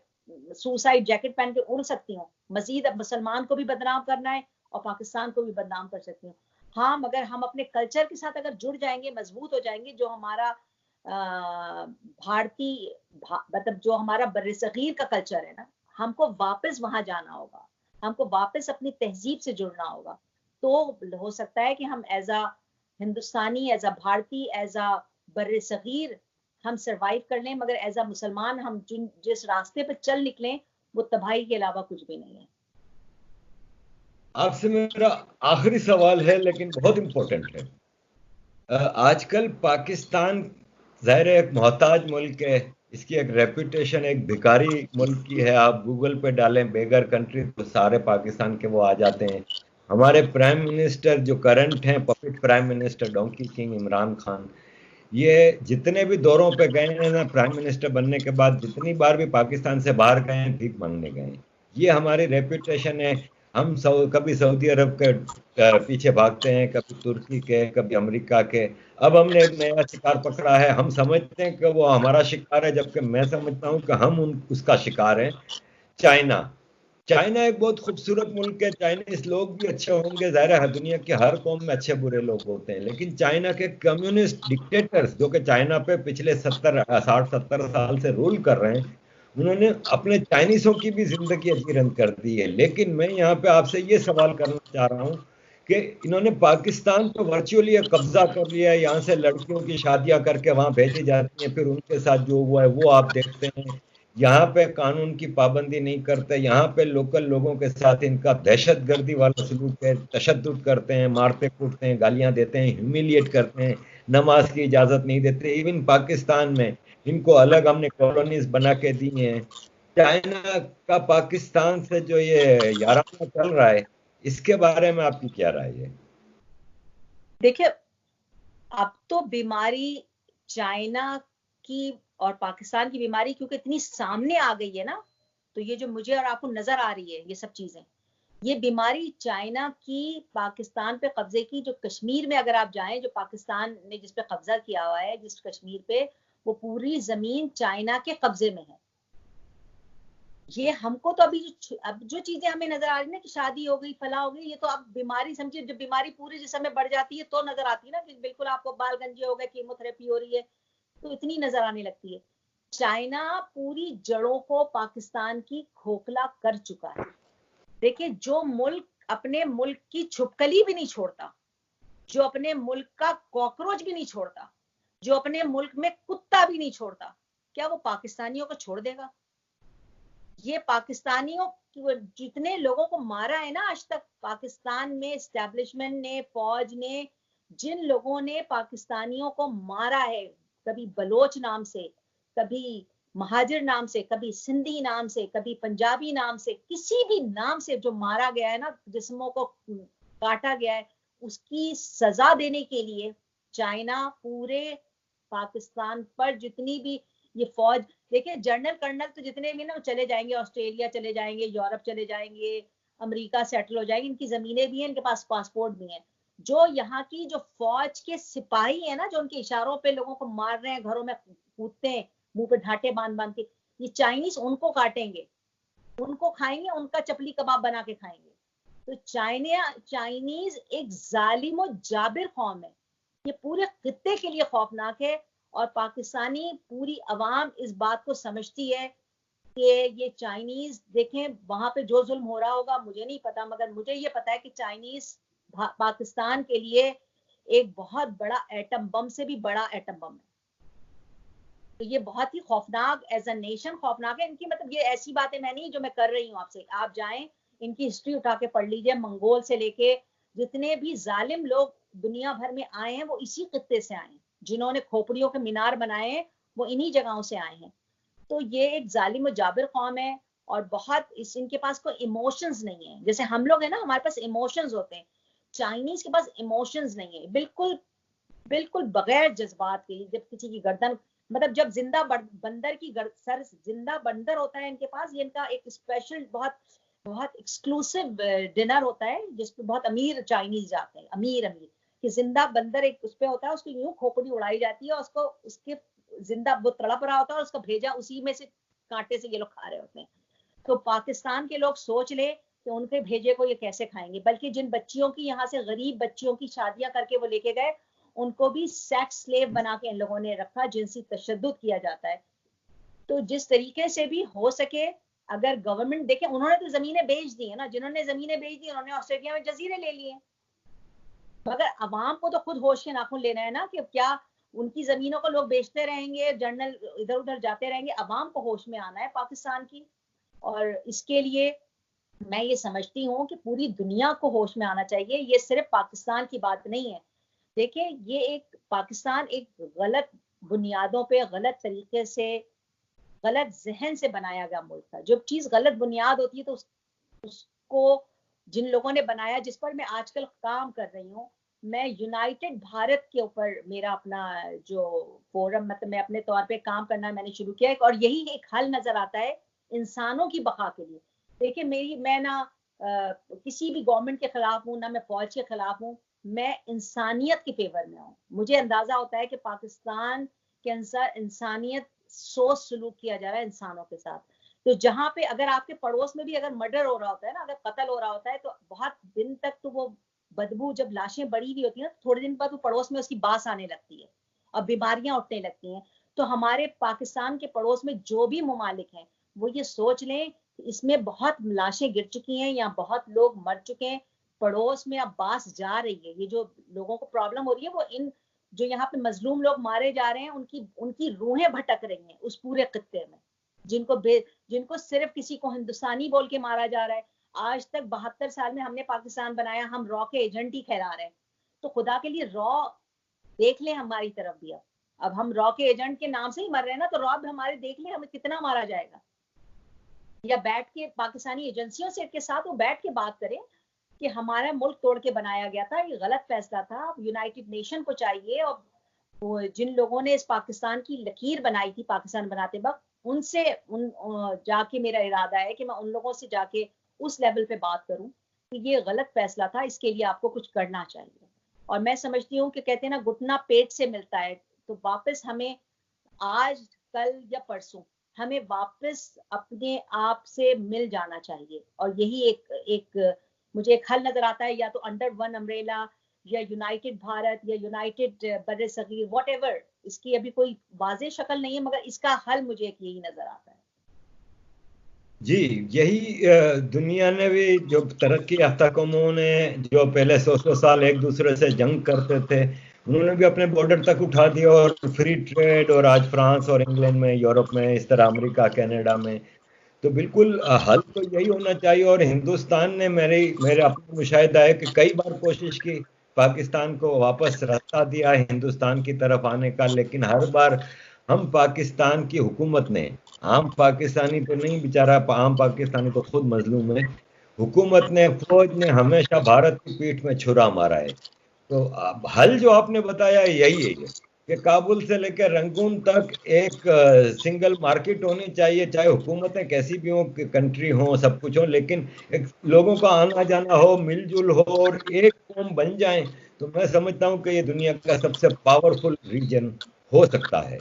सुसाइड जैकेट पहन के उड़ सकती हूँ, मजीद अब मुसलमान को भी बदनाम करना है और पाकिस्तान को भी बदनाम कर सकती हूँ। हाँ, मगर हम अपने कल्चर के साथ अगर जुड़ जाएंगे, मजबूत हो जाएंगे, जो हमारा भारतीय मतलब जो हमारा बर्रसगीर का कल्चर है ना, हमको वापस वहां जाना होगा, हमको वापस अपनी तहजीब से जुड़ना होगा। तो हो सकता है कि हम as a Hindustani, as a भारतीय, एज अ बर्रसगीर हम सरवाइव कर लें, मगर एज अ मुसलमान हम जिस रास्ते पर चल निकलें वो तबाही के अलावा कुछ भी नहीं है। आपसे मेरा आखिरी सवाल है, लेकिन बहुत इंपॉर्टेंट है। आजकल पाकिस्तान ज़ाहिर है एक मोहताज मुल्क है, इसकी एक रेपुटेशन एक भिखारी मुल्क की है। आप गूगल पे डालें बेगर कंट्री तो सारे पाकिस्तान के वो आ जाते हैं। हमारे प्राइम मिनिस्टर जो करंट हैं, puppet prime minister donkey king Imran Khan, ये जितने भी दौरों पे गए हैं ना प्राइम मिनिस्टर बनने के बाद, जितनी बार भी पाकिस्तान से बाहर गए हैं भीख मांगने गए हैं। ये हमारी रेपुटेशन है। हम कभी सऊदी अरब के पीछे भागते हैं, कभी तुर्की के, कभी अमेरिका के। अब हमने एक नया शिकार पकड़ा है, हम समझते हैं कि वो हमारा शिकार है, जबकि मैं समझता हूँ कि हम उसका शिकार हैं। चाइना। चाइना एक बहुत खूबसूरत मुल्क है, चाइनीज लोग भी अच्छे होंगे, जाहिर है दुनिया की हर कौम में अच्छे बुरे लोग होते हैं, लेकिन चाइना के कम्युनिस्ट डिक्टेटर्स जो कि चाइना पे पिछले 60 70 साल से रूल कर रहे हैं, उन्होंने अपने चाइनीजों की भी जिंदगी अजीरन कर दी है। लेकिन मैं यहाँ पे आपसे ये सवाल करना चाह रहा हूँ कि इन्होंने पाकिस्तान पर वर्चुअली कब्जा कर लिया है। यहाँ से लड़कियों की शादियां करके वहां भेजी जाती हैं, फिर उनके साथ जो हुआ है वो आप देखते हैं। यहाँ पे कानून की पाबंदी नहीं करते, यहाँ पे लोकल लोगों के साथ इनका दहशतगर्दी वाला सलूक है, तशद्दुद करते हैं, मारते कूटते हैं, गालियां देते हैं, ह्यूमिलिएट करते हैं, नमाज की इजाजत नहीं देते। इवन पाकिस्तान में इनको अलग हमने कॉलोनीज बना के दी हैं। चाइना का पाकिस्तान से जो ये याराना चल रहा है, इसके बारे में आपकी क्या राय है? देखिए, अब तो बीमारी चाइना की और पाकिस्तान की बीमारी क्योंकि इतनी सामने आ गई है ना, तो ये जो मुझे और आपको नजर आ रही है ये सब चीजें, ये बीमारी चाइना की पाकिस्तान पे कब्जे की, जो कश्मीर में अगर आप जाएं, जो पाकिस्तान ने जिस पे कब्जा किया हुआ है, जिस कश्मीर पे, वो पूरी जमीन चाइना के कब्जे में है। ये हमको तो अभी अब जो चीजें हमें नजर आ रही ना कि शादी हो गई, फला हो गई, ये तो अब बीमारी समझिए, जब बीमारी पूरे जिस्म में बढ़ जाती है तो नजर आती है ना, कि बिल्कुल आपको बाल गंजे हो गए, कीमोथेरेपी हो रही है, तो इतनी नजर आने लगती है। चाइना पूरी जड़ों को पाकिस्तान की खोखला कर चुका है। देखिए, जो मुल्क अपने मुल्क की छुपकली भी नहीं छोड़ता, जो अपने मुल्क का कॉकरोच भी नहीं छोड़ता, जो अपने मुल्क में कुत्ता भी नहीं छोड़ता, क्या वो पाकिस्तानियों को छोड़ देगा? ये पाकिस्तानियों जितने लोगों को मारा है ना आज तक पाकिस्तान में, एस्टेब्लिशमेंट ने, फौज ने, जिन लोगों ने पाकिस्तानियों को मारा है, कभी बलोच नाम से, कभी महाजिर नाम से, कभी सिंधी नाम से, कभी पंजाबी नाम से, किसी भी नाम से जो मारा गया है ना, जिस्मों को काटा गया है, उसकी सजा देने के लिए चाइना पूरे पाकिस्तान पर जितनी भी ये फौज, देखिए जनरल कर्नल तो जितने भी ना वो चले जाएंगे, ऑस्ट्रेलिया चले जाएंगे, यूरोप चले जाएंगे, अमेरिका सेटल हो जाएंगे, इनकी जमीनें भी हैं, इनके पास पासपोर्ट भी हैं। जो यहाँ की जो फौज के सिपाही है ना, जो उनके इशारों पे लोगों को मार रहे हैं, घरों में कूदते हैं मुंह पे ढाटे बांध बांध के, ये चाइनीज उनको काटेंगे, उनको खाएंगे, उनका चपली कबाब बना के खाएंगे। तो चाइनीज एक जालिम और जाबिर कौम है, ये पूरे खित्ते के लिए खौफनाक है। और पाकिस्तानी पूरी अवाम इस बात को समझती है कि ये चाइनीज, देखें वहां पे जो जुल्म हो रहा होगा मुझे नहीं पता, मगर मुझे ये पता है कि चाइनीज पाकिस्तान के लिए एक बहुत बड़ा एटम बम से भी बड़ा एटम बम है। तो ये बहुत ही खौफनाक, एज अ नेशन खौफनाक है इनकी। मतलब ये ऐसी बातें मैं नहीं जो मैं कर रही हूँ आपसे, आप जाएं इनकी हिस्ट्री उठा के पढ़ लीजिए, मंगोल से लेके जितने भी जालिम लोग दुनिया भर में आए हैं वो इसी खित्ते से आए हैं, जिन्होंने खोपड़ियों के मीनार बनाए हैं वो इन्हीं जगहों से आए हैं। तो ये एक जालिम और जाबिर कौम है, और बहुत इनके पास कोई इमोशंस नहीं है, जैसे हम लोग है ना हमारे पास इमोशंस होते हैं, चाइनीज के पास इमोशंस नहीं है, बिल्कुल बिल्कुल बगैर जज्बात के। जब किसी की गर्दन, मतलब जब जिंदा बंदर की सर जिंदा बंदर होता है इनके पास, ये इनका एक स्पेशल बहुत बहुत एक्सक्लूसिव डिनर होता है जिसपे बहुत अमीर चाइनीज जाते हैं, अमीर अमीर, कि जिंदा बंदर एक उस पे होता है, उसकी यूं खोपड़ी उड़ाई जाती है और उसको उसके जिंदा वो तड़प रहा होता है और उसका भेजा उसी में से कांटे से ये लोग खा रहे होते हैं। तो पाकिस्तान के लोग सोच ले कि उनके भेजे को ये कैसे खाएंगे, बल्कि जिन बच्चियों की यहाँ से गरीब बच्चियों की शादियां करके वो लेके गए, उनको भी सेक्स स्लेव बना के इन लोगों ने रखा, जिनसी तशद्दुद किया जाता है। तो जिस तरीके से भी हो सके, अगर गवर्नमेंट देखे, उन्होंने तो जमीनें बेच दी है ना, जिन्होंने जमीनें बेच दी उन्होंने ऑस्ट्रेलिया में जजीरे ले लिए, मगर अवाम को तो खुद होश के नाखून लेना है ना, कि क्या उनकी जमीनों को लोग बेचते रहेंगे, जर्नल इधर उधर जाते रहेंगे, अवाम को होश में आना है पाकिस्तान की। और इसके लिए मैं ये समझती हूँ कि पूरी दुनिया को होश में आना चाहिए, ये सिर्फ पाकिस्तान की बात नहीं है। देखिए, ये एक पाकिस्तान एक गलत बुनियादों पे, गलत तरीके से, गलत ज़हन से बनाया गया मुल्क था। जब चीज़ गलत बुनियाद होती है तो उसको जिन लोगों ने बनाया, जिस पर मैं आजकल काम कर रही हूँ, मैं यूनाइटेड भारत के ऊपर मेरा अपना जो फोरम, मतलब मैं अपने तौर पे काम करना मैंने शुरू किया है, और यही एक हल नज़र आता है इंसानों की बका के लिए। देखिए, मैं ना किसी भी गवर्नमेंट के खिलाफ हूँ, ना मैं फौज के खिलाफ हूँ, मैं इंसानियत के फेवर में हूँ। मुझे अंदाजा होता है कि पाकिस्तान के अंदर इंसानियत सोच सलूक किया जा रहा है इंसानों के साथ। तो जहाँ पे अगर आपके पड़ोस में भी अगर मर्डर हो रहा होता है ना, अगर कत्ल हो रहा होता है, तो बहुत दिन तक तो वो बदबू, जब लाशें बड़ी हुई होती है ना, थोड़े दिन बाद वो पड़ोस में उसकी बास आने लगती है और बीमारियां उठने लगती हैं। तो हमारे पाकिस्तान के पड़ोस में जो भी ममालिक हैं, वो ये सोच लें इसमें बहुत लाशें गिर चुकी हैं या बहुत लोग मर चुके हैं, पड़ोस में अब बास जा रही है। ये जो लोगों को प्रॉब्लम हो रही है, वो इन जो यहाँ पे मजलूम लोग मारे जा रहे हैं, उनकी उनकी रूहें भटक रही हैं उस पूरे खित्ते में, जिनको जिनको सिर्फ किसी को हिंदुस्तानी बोल के मारा जा रहा है। आज तक 72 साल में हमने पाकिस्तान बनाया, हम रॉ के एजेंट ही ठहरा रहे हैं। तो खुदा के लिए रॉ देख लें हमारी तरफ भी। अब हम रॉ के एजेंट के नाम से ही मर रहे हैं ना, तो रॉ भी हमारे देख लें, हमें कितना मारा जाएगा। या बैठ के पाकिस्तानी एजेंसियों से के साथ वो बैठ के बात करें कि हमारा मुल्क तोड़ के बनाया गया था, ये गलत फैसला था। अब यूनाइटेड नेशन को चाहिए, और वो जिन लोगों ने इस पाकिस्तान की लकीर बनाई थी पाकिस्तान बनाते वक्त, उनसे जाके मेरा इरादा है कि मैं उन लोगों से जाके उस लेवल पे बात करूं कि ये गलत फैसला था, इसके लिए आपको कुछ करना चाहिए। और मैं समझती हूँ कि कहते हैं ना, घुटना पेट से मिलता है, तो वापस हमें आज, कल या परसों हमें वापस अपने आप से मिल जाना चाहिए। और यही एक मुझे एक हल नजर आता है, या तो अंडर वन अम्ब्रेला, या यूनाइटेड भारत, या यूनाइटेड बर्रे सगीर, वॉट एवर। इसकी अभी कोई वाज़ेह शक्ल नहीं है, मगर इसका हल मुझे एक यही नजर आता है। जी, यही दुनिया ने भी, जो तरक्की याफ्ता कौमों ने जो पहले 100 साल एक दूसरे से जंग करते थे, उन्होंने भी अपने बॉर्डर तक उठा दिया, और फ्री ट्रेड, और आज फ्रांस और इंग्लैंड में, यूरोप में, इस तरह अमेरिका, कनाडा में। तो बिल्कुल हल तो यही होना चाहिए। और हिंदुस्तान ने, मेरे अपना मुशाहिदा है कि कई बार कोशिश की पाकिस्तान को वापस रास्ता दिया हिंदुस्तान की तरफ आने का, लेकिन हर बार हम पाकिस्तान की हुकूमत ने, आम पाकिस्तानी तो नहीं, बेचारा आम पाकिस्तानी तो खुद मजलूम है, हुकूमत ने, फौज ने हमेशा भारत की पीठ में छुरा मारा है। तो अब हल जो आपने बताया यही है कि काबुल से लेकर रंगून तक एक सिंगल मार्केट होनी चाहिए, चाहे हुकूमतें कैसी भी हो, कंट्री हो, सब कुछ हो, लेकिन एक लोगों का आना जाना हो, मिलजुल हो, और एक कौम बन जाए, तो मैं समझता हूँ कि ये दुनिया का सबसे पावरफुल रीजन हो सकता है।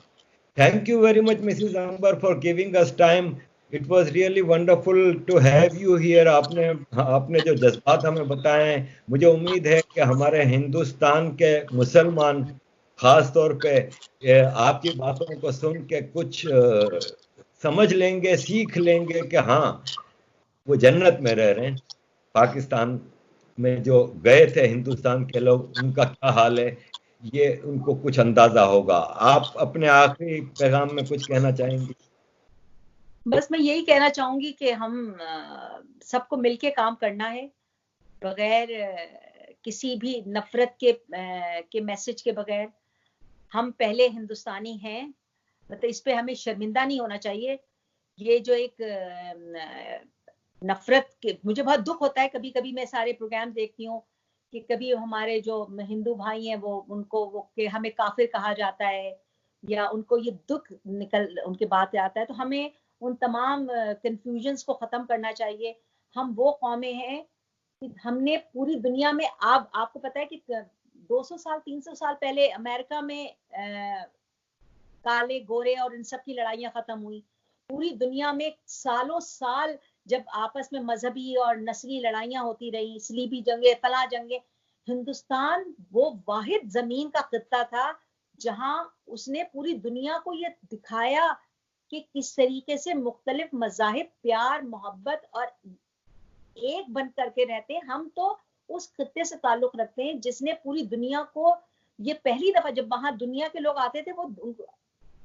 Thank you very much, Mrs. Amber, for giving us time. It was really wonderful to have you here. आपने जो जज्बात हमें बताए हैं, मुझे उम्मीद है कि हमारे हिंदुस्तान के मुसलमान खास तौर पे आपकी बातों को सुन के कुछ समझ लेंगे, सीख लेंगे कि हाँ, वो जन्नत में रह रहे हैं। पाकिस्तान में जो गए थे हिंदुस्तान के लोग, उनका क्या हाल है, ये उनको कुछ अंदाजा होगा। आप अपने आखिरी पैगाम में कुछ कहना चाहेंगे? बस मैं यही कहना चाहूंगी कि हम सबको मिलके काम करना है, बगैर किसी भी नफरत के मैसेज के बगैर। हम पहले हिंदुस्तानी हैं, मतलब इस पे हमें शर्मिंदा नहीं होना चाहिए। ये जो एक नफरत के, मुझे बहुत दुख होता है, कभी कभी मैं सारे प्रोग्राम देखती हूँ कि कभी हमारे जो हिंदू भाई हैं, वो उनको वो कि हमें काफिर कहा जाता है, या उनको ये दुख निकल उनके बात आता है। तो हमें उन तमाम कंफ्यूजन्स को खत्म करना चाहिए। हम वो कौमें हैं कि हमने पूरी दुनिया में, आपको पता है कि 200 साल 300 साल पहले अमेरिका में काले गोरे और इन सब की लड़ाइयां खत्म हुई। पूरी दुनिया में सालों साल जब आपस में मजहबी और नस्ली लड़ाइयां होती रही, सलीबी जंगे, फला जंगे, हिंदुस्तान वो वाहिद जमीन का खित्ता था जहां उसने पूरी दुनिया को ये दिखाया कि किस तरीके से मुख्तलिफ मज़ाहिब प्यार मोहब्बत और एक बन करके रहते हैं। हम तो उस खित्ते से ताल्लुक रखते हैं जिसने पूरी दुनिया को, ये पहली दफा जब वहां दुनिया के लोग आते थे, वो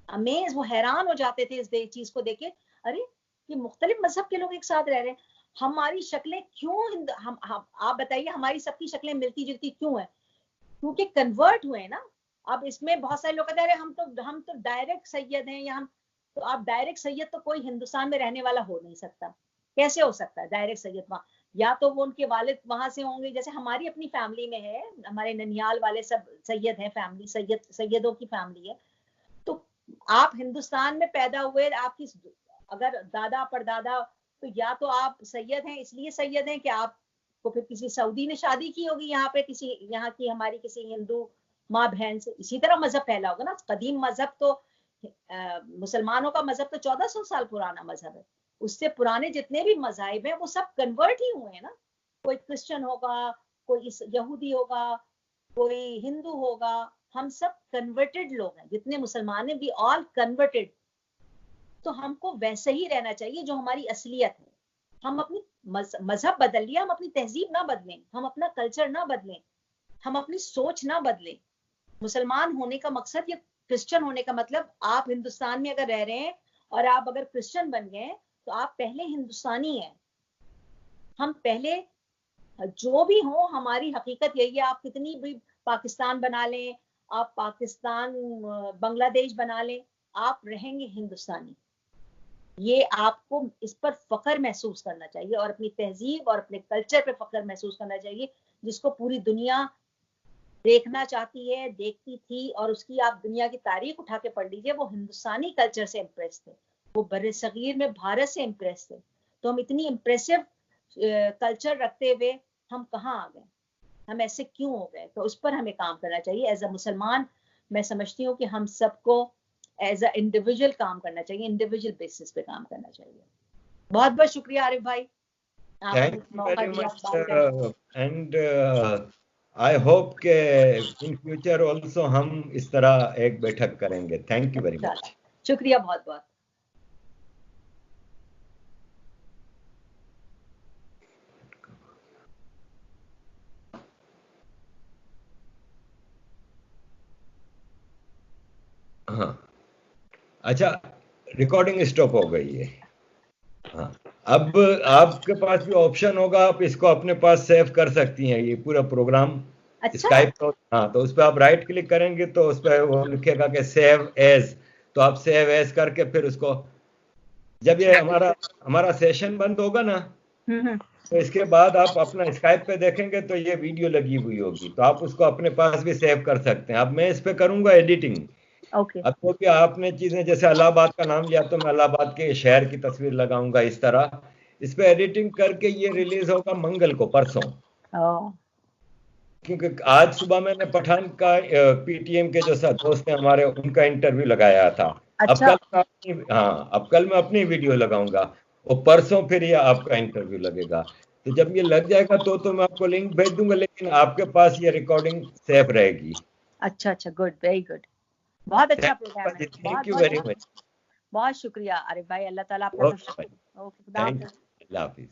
अमेज, वो हैरान हो जाते थे इस चीज को देखे, अरे ये मुख्तलिफ मजहब के लोग एक साथ रह रहे हैं। हमारी शक्लें क्यों हम आप बताइए, हमारी सबकी शक्लें मिलती जुलती क्यों है? क्योंकि कन्वर्ट हुए ना। अब इसमें बहुत सारे लोग कहते हैं हम तो डायरेक्ट सैयद हैं, या हम तो आप डायरेक्ट सैयद तो कोई हिंदुस्तान में रहने वाला हो नहीं सकता। कैसे हो सकता है डायरेक्ट सैयद? वहां या तो वो उनके वालिद वहां से होंगे, जैसे हमारी अपनी फैमिली में है, हमारे ननियाल वाले सब सैयद हैं, फैमिली सैयदों की फैमिली है। तो आप हिंदुस्तान में पैदा हुए, आपकी अगर दादा परदादा, तो या तो आप सैयद हैं इसलिए सैयद हैं कि आपको फिर किसी सऊदी ने शादी की होगी यहाँ पे, किसी यहाँ की हमारी किसी हिंदू माँ बहन से। इसी तरह मजहब फैला होगा ना। कदीम मजहब तो मुसलमानों का मजहब तो 1400 साल पुराना मजहब है। उससे पुराने जितने भी मजहब हैं वो सब कन्वर्ट ही हुए हैं ना। कोई क्रिश्चियन होगा, कोई यहूदी होगा, कोई हिंदू होगा, हम सब कन्वर्टेड लोग हैं। जितने मुसलमान हैं वी ऑल कन्वर्टेड। तो हमको वैसे ही रहना चाहिए जो हमारी असलियत है। हम अपनी मजहब बदल लिया, हम अपनी तहजीब ना बदलें, हम अपना कल्चर ना बदलें, हम अपनी सोच ना बदलें। मुसलमान होने का मकसद या क्रिश्चियन होने का मतलब, आप हिंदुस्तान में अगर रह रहे हैं और आप अगर क्रिश्चियन बन गए तो आप पहले हिंदुस्तानी हैं। हम पहले जो भी हो, हमारी हकीकत यही है। आप कितनी भी पाकिस्तान बना लें, आप पाकिस्तान बांग्लादेश बना लें, आप रहेंगे हिंदुस्तानी। ये आपको इस पर फख्र महसूस करना चाहिए और अपनी तहजीब और अपने कल्चर पे फख्र महसूस करना चाहिए, जिसको पूरी दुनिया देखना चाहती है, देखती थी। और उसकी आप दुनिया की तारीख उठा के पढ़ लीजिए, वो हिंदुस्तानी कल्चर से इम्प्रेस थे, वो बड़े सगीर में भारत से इम्प्रेस थे। तो हम इतनी इम्प्रेसिव कल्चर रखते हुए हम कहाँ आ गए? हम ऐसे क्यों हो गए? तो उस पर हमें काम करना चाहिए। एज अ मुसलमान मैं समझती हूँ कि हम सबको एज अ इंडिविजुअल काम करना चाहिए, इंडिविजुअल बेसिस पे काम करना चाहिए। बहुत बहुत शुक्रिया आरिफ भाई, thank you very much, and I hope के इन फ्यूचर ऑल्सो हम इस तरह एक बैठक करेंगे। Thank you very much. शुक्रिया बहुत बहुत। हाँ, अच्छा, रिकॉर्डिंग स्टॉप हो गई है। हाँ, अब आपके पास भी ऑप्शन होगा, आप इसको अपने पास सेव कर सकती हैं, ये पूरा प्रोग्राम। अच्छा? स्काइप तो हाँ, तो उस पर आप राइट क्लिक करेंगे तो उस पर वो लिखेगा कि सेव एज, तो आप सेव एज करके फिर उसको, जब ये हमारा सेशन बंद होगा ना, तो इसके बाद आप अपना स्काइप पे देखेंगे तो ये वीडियो लगी हुई होगी, तो आप उसको अपने पास भी सेव कर सकते हैं। अब मैं इस पे करूंगा एडिटिंग। ओके। अब तो क्या आपने चीजें, जैसे इलाहाबाद का नाम लिया तो मैं इलाहाबाद के शहर की तस्वीर लगाऊंगा इस तरह। इस पे एडिटिंग करके ये रिलीज होगा मंगल को, परसों। क्योंकि आज सुबह मैंने पठान का पीटीएम के जो दोस्त हैं हमारे, उनका इंटरव्यू लगाया था। अच्छा। अब कल मैं अपनी वीडियो लगाऊंगा और परसों फिर ये आपका इंटरव्यू लगेगा। तो जब ये लग जाएगा तो मैं आपको लिंक भेज दूंगा, लेकिन आपके पास ये रिकॉर्डिंग सेफ रहेगी। अच्छा अच्छा, गुड, वेरी गुड। बहुत अच्छा प्रोग्राम है। Thank you very much. बहुत शुक्रिया आरिफ भाई, अल्लाह ताला आपका। Okay, thank you, Allah Hafiz.